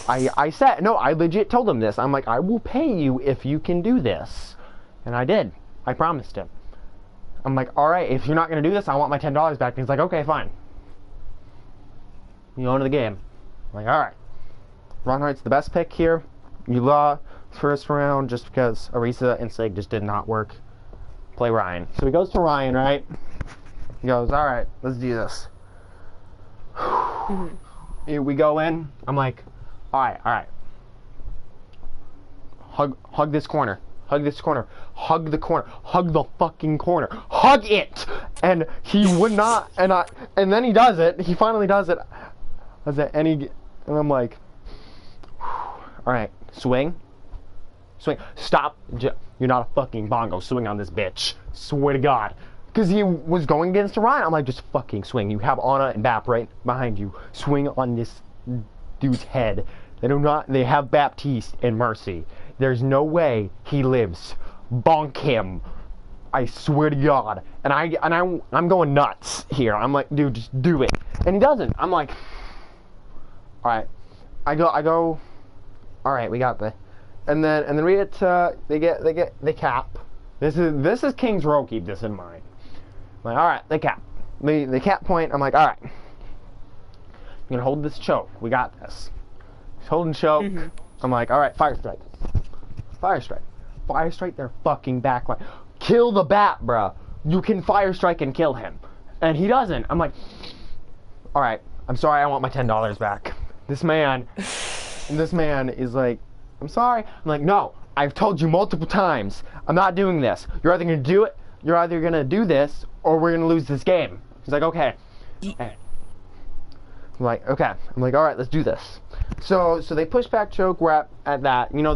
I said, no, I legit told him this. I'm like, I will pay you if you can do this. And I did. I promised him. I'm like, all right, if you're not going to do this, I want my $10 back. And he's like, okay, fine. You own the game. I'm like, all right. Ronhardt's the best pick here. You lost first round just because Orisa and Sig just did not work. Play Ryan. So he goes to Ryan, right? He goes, all right, let's do this. Here we go in. I'm like, all right. Hug this corner. Hug this corner. Hug the corner. Hug the fucking corner. Hug it! And he would not, and then he does it. He finally does it. And I'm like, all right, swing. Stop. You're not a fucking bongo. Swing on this bitch. Swear to God. Because he was going against Ryan. I'm like, just fucking swing. You have Ana and Bap right behind you. Swing on this dude's head. They have Baptiste and Mercy. There's no way he lives. Bonk him. I swear to God. And I'm going nuts here. I'm like, dude, just do it. And he doesn't. I'm like, all right. I go. All right, we got the. And then we get they cap. This is King's Row. Keep this in mind. I'm like, all right, they cap. The cap point. I'm like, all right. I'm gonna hold this choke. We got this. He's holding choke. Mhm. I'm like, all right, fire strike. Fire strike. Fire strike their fucking backline. Kill the bat, bruh. You can fire strike and kill him. And he doesn't. I'm like, all right, I'm sorry, I want my $10 back. This man is like, I'm sorry. I'm like, no, I've told you multiple times, I'm not doing this. You're either gonna do it, you're either gonna do this, or we're gonna lose this game. He's like, okay. I'm like, okay. I'm like, all right, let's do this. So they push back choke. We're at that, you know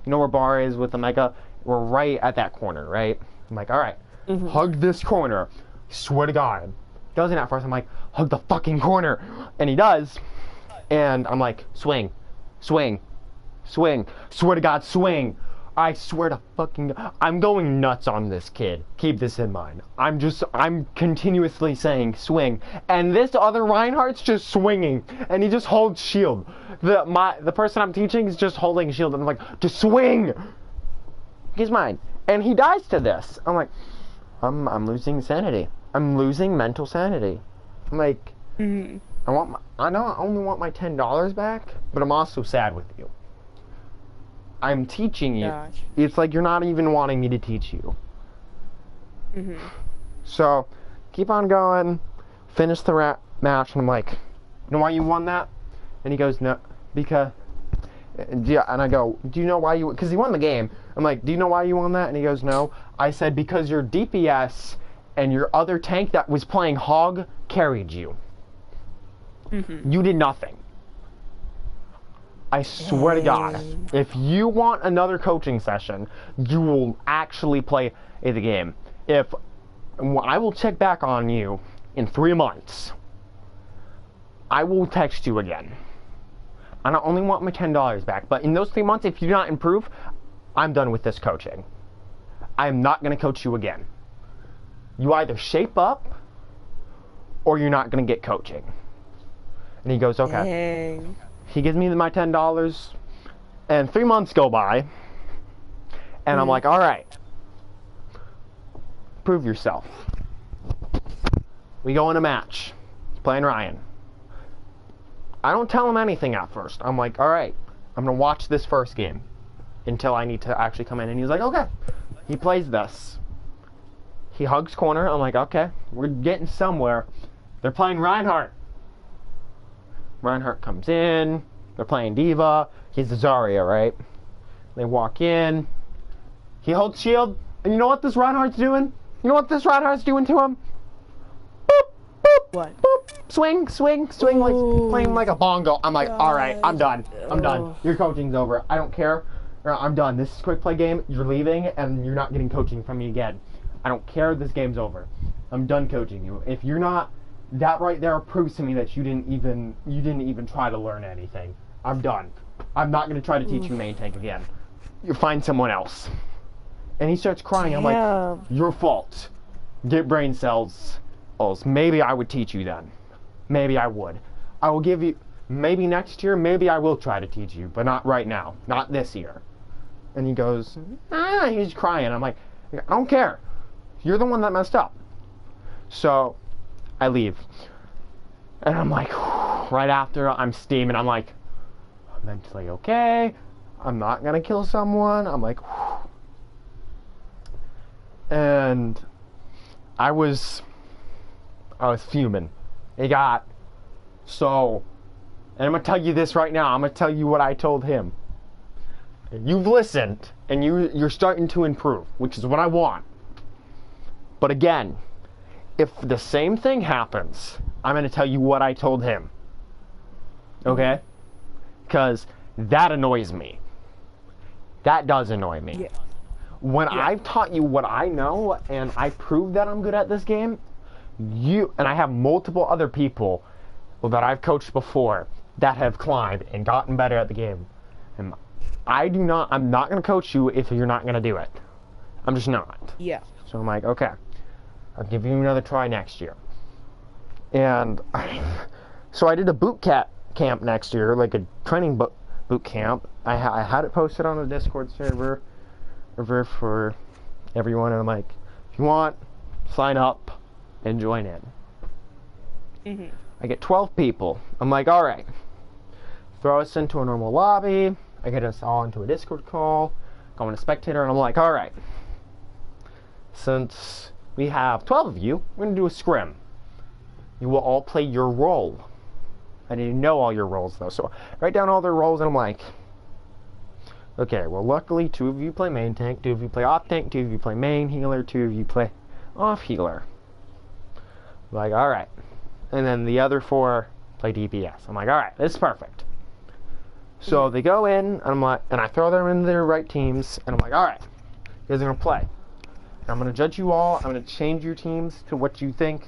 where bar is with the mega. We're right at that corner, right? I'm like, all right, hug this corner. Swear to God, doesn't at first. I'm like, hug the fucking corner, and he does. And I'm like, swing, swing, swing. Swear to God, swing. I swear to fucking God, I'm going nuts on this kid. Keep this in mind. I'm continuously saying swing, and this other Reinhardt's just swinging, and he just holds shield. The person I'm teaching is just holding shield, and I'm like, just swing. He's mine, and he dies to this. I'm like, I'm losing sanity. I'm losing mental sanity. I'm like, I know I only want my $10 back, but I'm also sad with you. I'm teaching you. Gosh. It's like you're not even wanting me to teach you. So, keep on going. Finish the match, and I'm like, you know why you won that? And he goes, no, because. Yeah, and I go, do you know why you? Because he won the game. I'm like, do you know why you won that? And he goes, no. I said, because your DPS and your other tank that was playing Hog carried you. You did nothing. I swear to God, if you want another coaching session, you will actually play the game. I will check back on you in 3 months, I will text you again. I not only want my $10 back, but in those 3 months, if you do not improve, I'm done with this coaching. I'm not going to coach you again. You either shape up, or you're not going to get coaching. And he goes, okay. Dang. He gives me my $10, and 3 months go by, and I'm like, all right, prove yourself. We go in a match, playing Ryan. I don't tell him anything at first. I'm like, all right, I'm going to watch this first game until I need to actually come in. And he's like, okay. He plays this. He hugs corner. I'm like, okay, we're getting somewhere. They're playing Reinhardt. Reinhardt comes in. They're playing Diva. He's the Zarya, right? They walk in. He holds shield. And you know what this Reinhardt's doing? You know what this Reinhardt's doing to him? Boop, boop, What? boop. Swing, swing, swing, like playing like a bongo. I'm like, all right, I'm done. I'm done. Your coaching's over. I don't care. I'm done. This is a quick play game. You're leaving, and you're not getting coaching from me again. I don't care. This game's over. I'm done coaching you. If you're not, that right there proves to me that you didn't even try to learn anything. I'm done. I'm not gonna try to teach you main tank again. You find someone else. And he starts crying. I'm like, your fault. Get brain cells. Maybe I would teach you then. Maybe I would. I will give you, maybe next year, maybe I will try to teach you, but not right now. Not this year. And he goes, he's crying. I'm like, I don't care. You're the one that messed up. So, I leave. And I'm like, right after, I'm steaming. I'm like, I'm mentally okay. I'm not going to kill someone. I'm like, and I was fuming. It got so, and I'm going to tell you this right now. I'm going to tell you what I told him. You've listened, and you're starting to improve, which is what I want. But again, if the same thing happens, I'm going to tell you what I told him. Okay? Because that annoys me. That does annoy me. Yeah. When I've taught you what I know, and I prove that I'm good at this game, and I have multiple other people that I've coached before that have climbed and gotten better at the game. And I'm not going to coach you if you're not going to do it. I'm just not. Yeah. So I'm like, okay, I'll give you another try next year. And so I did a boot camp next year, like a training boot camp. I had it posted on the Discord server for everyone, and I'm like, if you want, sign up and join in. Mm-hmm. I get 12 people. I'm like, all right, throw us into a normal lobby. I get us all into a Discord call, go in a spectator, and I'm like, all right, since we have 12 of you, we're going to do a scrim. You will all play your role. I didn't know all your roles, though, so I write down all their roles, and I'm like, okay, well, luckily, 2 of you play main tank, 2 of you play off tank, 2 of you play main healer, 2 of you play off healer. Like, all right. And then the other 4 play DPS. I'm like, all right, this is perfect. So they go in, and I'm like, and I throw them in their right teams, and I'm like, all right, you guys are gonna play. And I'm gonna judge you all. I'm gonna change your teams to what you think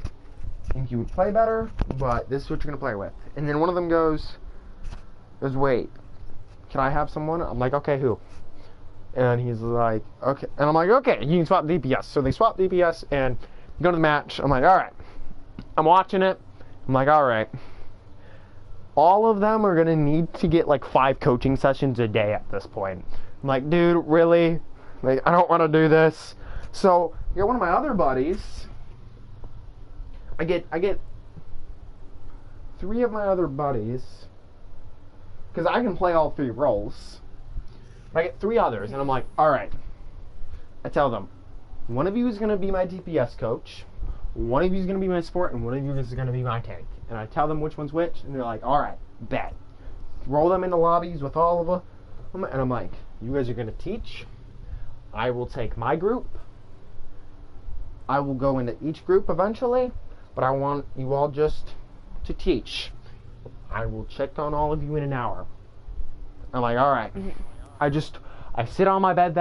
you would play better, but this is what you're gonna play with. And then one of them goes, wait, can I have someone? I'm like, okay, who? And he's like, okay. And I'm like, okay, you can swap DPS. So they swap DPS, and go to the match. I'm like, all right. I'm watching it. I'm like, all right. All of them are gonna need to get like 5 coaching sessions a day at this point. I'm like, dude, really? Like, I don't want to do this. So, you're one of my other buddies. I get 3 of my other buddies, because I can play all 3 roles. But I get 3 others, and I'm like, all right. I tell them, one of you is gonna be my DPS coach. One of you is going to be my support, and one of you is going to be my tank. And I tell them which one's which, and they're like, all right, bet. Roll them into lobbies with all of them, and I'm like, you guys are going to teach. I will take my group. I will go into each group eventually, but I want you all just to teach. I will check on all of you in an hour. I'm like, all right. Mm-hmm. I sit on my bed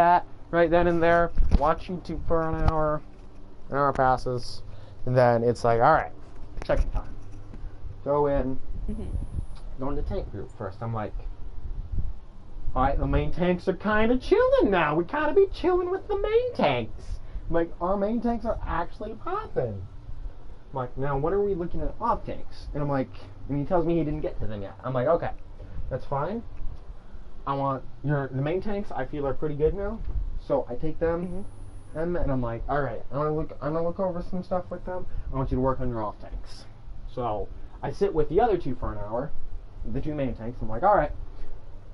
right then and there, watch YouTube for an hour. An hour passes. And then it's like, all right, check time. Go in. Go into tank group first. I'm like, all right, the main tanks are kind of chilling now. We kind of be chilling with the main tanks. I'm like, our main tanks are actually popping. I'm like, now what are we looking at off tanks? And I'm like, and he tells me he didn't get to them yet. I'm like, okay, that's fine. I want the main tanks. I feel are pretty good now, so I take them. Mm-hmm. And I'm like, all right, I'm gonna look over some stuff with them. I want you to work on your off tanks. So I sit with the other 2 for an hour, the 2 main tanks. I'm like, all right,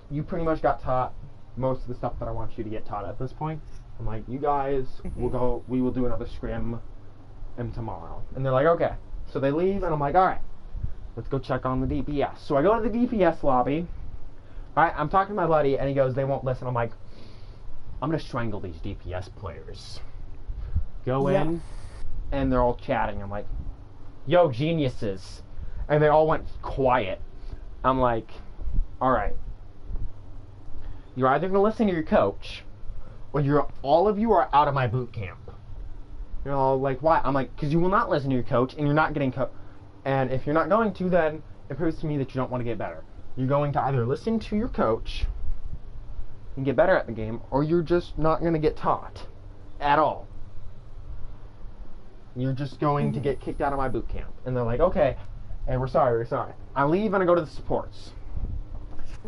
you pretty much got taught most of the stuff that I want you to get taught at this point. I'm like, you guys we will do another scrim tomorrow. And they're like, okay. So they leave, and I'm like, all right, let's go check on the DPS. So I go to the DPS lobby. All right, I'm talking to my buddy, and he goes, they won't listen. I'm like, I'm going to strangle these DPS players. Go in, and they're all chatting. I'm like, yo, geniuses. And they all went quiet. I'm like, all right. You're either going to listen to your coach, or all of you are out of my boot camp. You're all like, why? I'm like, because you will not listen to your coach, and you're not getting and if you're not going to, then it proves to me that you don't want to get better. You're going to either listen to your coach and get better at the game, or you're just not going to get taught at all. You're just going to get kicked out of my boot camp. And they're like, okay, hey, we're sorry. I leave and I go to the supports.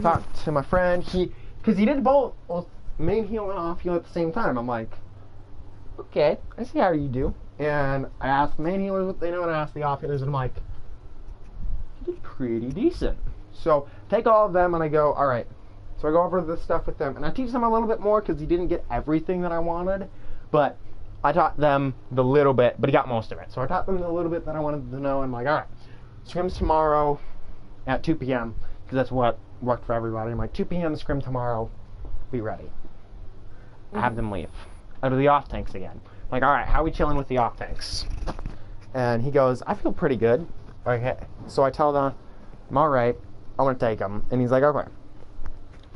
Talk to my friend, because he did both main heal and off heal at the same time. I'm like, okay, I see how you do. And I asked the main healers what they know, and I asked the off healers, and I'm like, you did pretty decent. So take all of them, and I go, all right. So I go over this stuff with them, and I teach them a little bit more because he didn't get everything that I wanted, but I taught them the little bit, but he got most of it. So I taught them the little bit that I wanted to know, and I'm like, all right, scrim's tomorrow at 2 p.m., because that's what worked for everybody. I'm like, 2 p.m. scrim tomorrow, be ready. I have them leave. I do the off tanks again. I'm like, all right, how are we chilling with the off tanks? And he goes, I feel pretty good. Okay. So I tell them, I'm all right, I'm going to take them. And he's like, okay.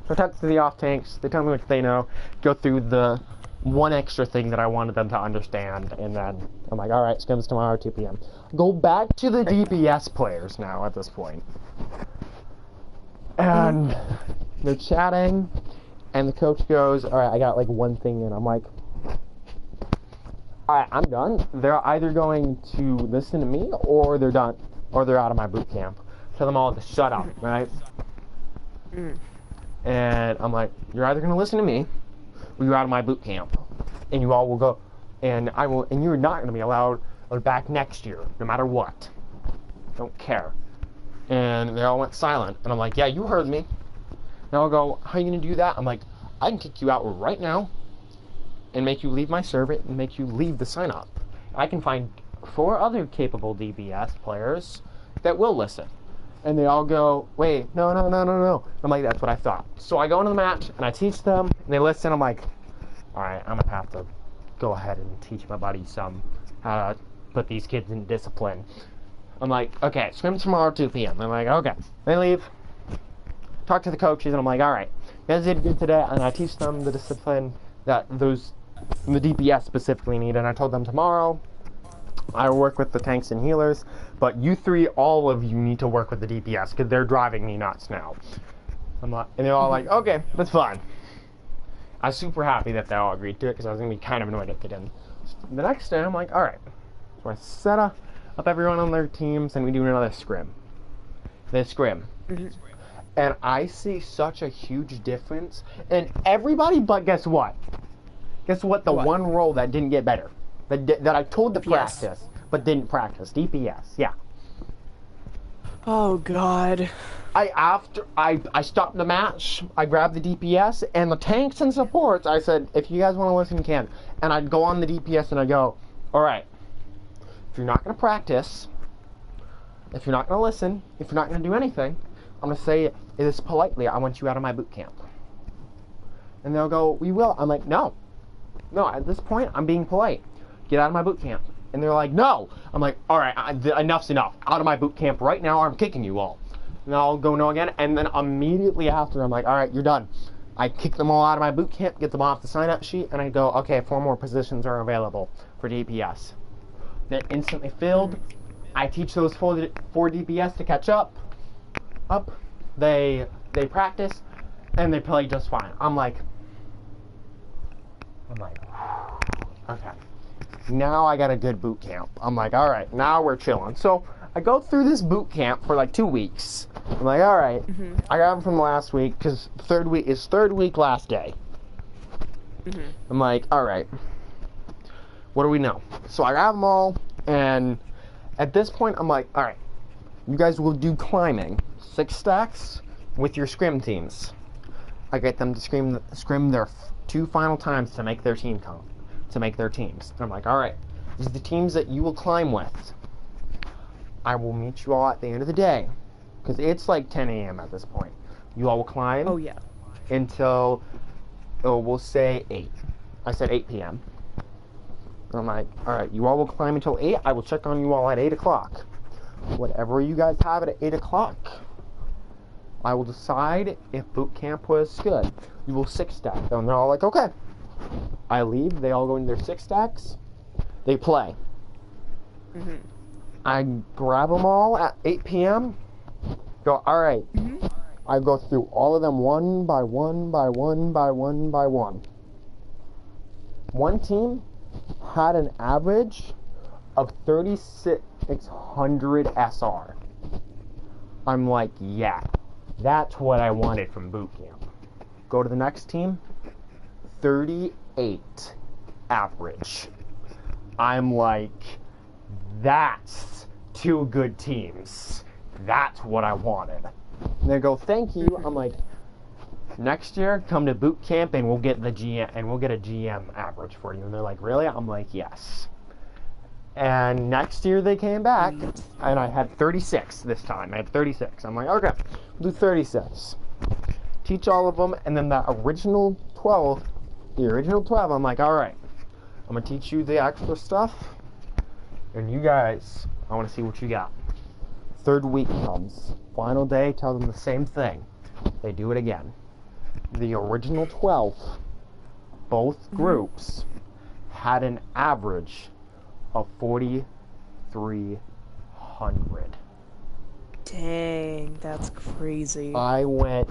So I talk to the off tanks, they tell me what they know, go through the one extra thing that I wanted them to understand, and then I'm like, alright, scrims tomorrow, 2 p.m. Go back to the DPS players now at this point. And they're chatting, And the coach goes, all right, I got like one thing in. I'm like, all right, I'm done. They're either going to listen to me or they're done, or they're out of my boot camp. Tell them all to shut up, right? And I'm like, you're either going to listen to me or you're out of my boot camp. And you all will go, and I will, and you're not going to be allowed back next year, no matter what. Don't care. And they all went silent. And I'm like, yeah, you heard me. Now I'll go, how are you going to do that? I'm like, I can kick you out right now and make you leave my server and make you leave the sign up. I can find 4 other capable DBS players that will listen. And they all go, wait, no. I'm like, that's what I thought. So I go into the match and I teach them and they listen. I'm like, all right, I'm going to have to go ahead and teach my buddies some how to put these kids in discipline. I'm like, okay, scrim tomorrow 2 p.m. I'm like, okay. They leave. Talk to the coaches, and I'm like, all right, you guys did good today, and I teach them the discipline that the DPS specifically need, and I told them tomorrow I work with the tanks and healers, but you 3, all of you need to work with the DPS, because they're driving me nuts now. I'm like, and they're all like, okay, that's fine. I was super happy that they all agreed to it, because I was going to be kind of annoyed if they didn't. The next day, I'm like, all right. So I set up everyone on their teams, and we do another scrim. They scrim. And I see such a huge difference in everybody, but guess what? Guess what? The one role that didn't get better. That I told to practice, but didn't practice. DPS, yeah. Oh, God. I stopped the match, I grabbed the DPS, and the tanks and supports, I said, if you guys want to listen, you can. And I'd go on the DPS and I'd go, alright, if you're not going to practice, if you're not going to listen, if you're not going to do anything, I'm going to say this politely, I want you out of my boot camp. And they'll go, we will. I'm like, no, at this point, I'm being polite. Get out of my boot camp. And they're like, no. I'm like, all right, enough's enough. Out of my boot camp right now, or I'm kicking you all. And I'll go no again. And then immediately after, I'm like, all right, you're done. I kick them all out of my boot camp, get them off the sign-up sheet, and I go, okay, 4 more positions are available for DPS. They're instantly filled. I teach those 4 DPS to catch up. They practice, and they play just fine. I'm like, okay. Now I got a good boot camp. I'm like, all right, now we're chilling. So I go through this boot camp for like 2 weeks. I'm like, all right. I got them from last week because third week last day. I'm like, all right. What do we know? So I got them all, and at this point, I'm like, all right. You guys will do climbing 6 stacks with your scrim teams. I get them to scrim their 2 final times to make their team count, to make their teams. And I'm like, all right, these are the teams that you will climb with. I will meet you all at the end of the day, because it's like 10 a.m. at this point. You all will climb. Oh yeah. Until, we'll say 8. I said 8 p.m. And I'm like, all right, you all will climb until 8. I will check on you all at 8 o'clock. Whatever you guys have at 8 o'clock, I will decide if boot camp was good. You will 6 stack. And they're all like, okay. I leave. They all go into their 6 stacks. They play. I grab them all at 8 p.m. Go, all right. I go through all of them one by one by one by one by one. One team had an average of 3,600 SR. I'm like, yeah, that's what I wanted from boot camp. Go to the next team, 38 average. I'm like, that's 2 good teams. That's what I wanted. And they go, thank you. I'm like, next year, come to boot camp and we'll get the GM and we'll get a GM average for you. And they're like, really? I'm like, yes. And next year they came back, and I had 36 this time. I had 36. I'm like, okay, we'll do 36. Teach all of them, and then the original 12, I'm like, all right, I'm going to teach you the extra stuff, and you guys, I want to see what you got. 3rd week comes. Final day, tell them the same thing. They do it again. The original 12, both groups, had an average of 4,300. Dang, that's crazy. I went,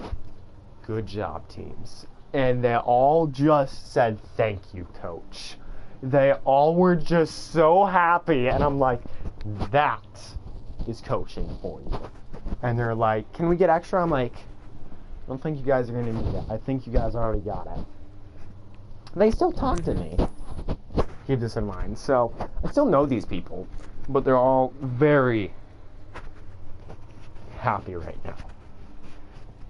good job, teams. And they all just said, "Thank you, coach." They all were just so happy, and I'm like, that is coaching for you. And they're like, "Can we get extra?" I'm like, "I don't think you guys are going to need it. I think you guys already got it." They still talk to me. Keep this in mind. So, I still know these people, but they're all very happy right now.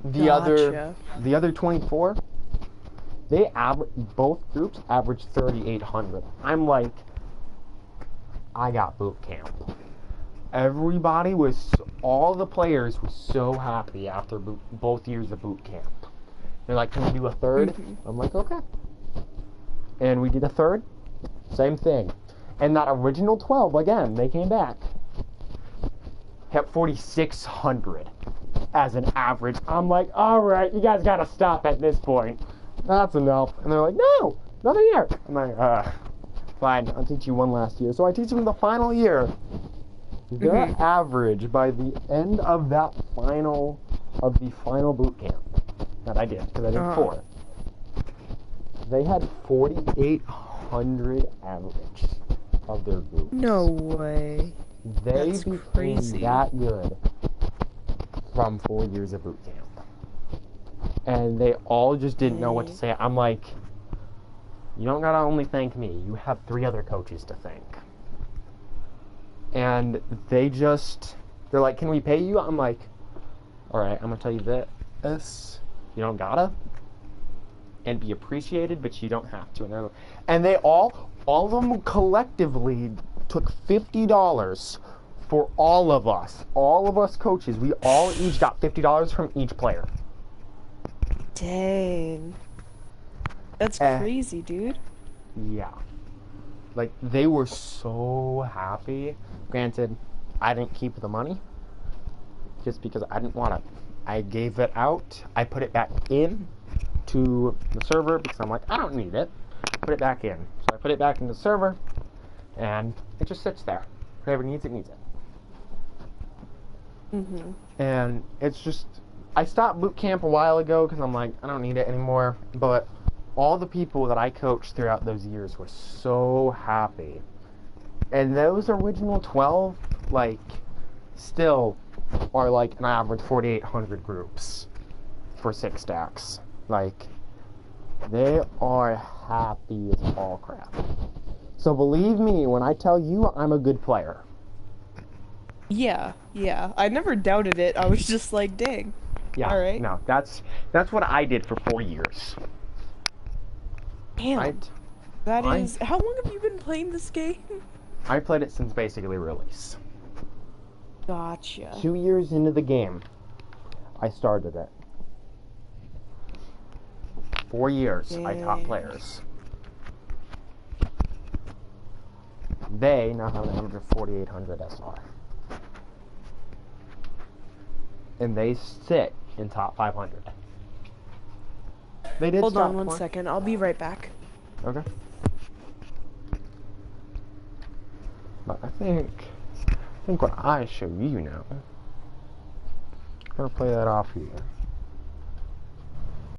The other 24, both groups average 3,800. I'm like, I got boot camp. Everybody all the players were so happy after both years of boot camp. They're like, "Can we do a third?" I'm like, "Okay." And we did a third, same thing. And that original 12, again, they came back. Hit 4,600 as an average. I'm like, "All right, you guys gotta stop at this point. That's enough." And they're like, "No, another year." I'm like, fine, I'll teach you one last year. So I teach them the final year. Their average by the end of the final boot camp that I did, because I did 4, they had 4,800 average of their group. No way. They That's became crazy. that good from 4 years of boot camp. And they all just didn't know what to say. I'm like, you don't gotta only thank me. You have 3 other coaches to thank. And they're like, "Can we pay you?" I'm like, "All right, I'm gonna tell you this. You don't gotta. And be appreciated, but you don't have to." And they all of them collectively took $50 for all of us coaches. We all each got $50 from each player. Dang. That's crazy, dude. Yeah. Like, they were so happy. Granted, I didn't keep the money just because I didn't want it. I gave it out. I put it back in to the server because I'm like, I don't need it. Put it back in. So I put it back in the server, and it just sits there. Whoever needs it, needs it. And it's just, I stopped boot camp a while ago because I'm like, I don't need it anymore. But all the people that I coached throughout those years were so happy. And those original 12, like, still are like an average 4,800 groups for 6 stacks. Like, they are happy as all crap. So believe me when I tell you I'm a good player. Yeah. I never doubted it. I was just like, dang. Yeah, all right. No, that's what I did for 4 years. Damn. Right? That is... How long have you been playing this game? I played it since basically release. Gotcha. 2 years into the game, I started it. 4 years, I taught players. They now have an average of 4,800 SR. And they sit in top 500. They did Hold stop on one second. I'll be right back. Okay. But I think what I show you now, I'm gonna play that off here.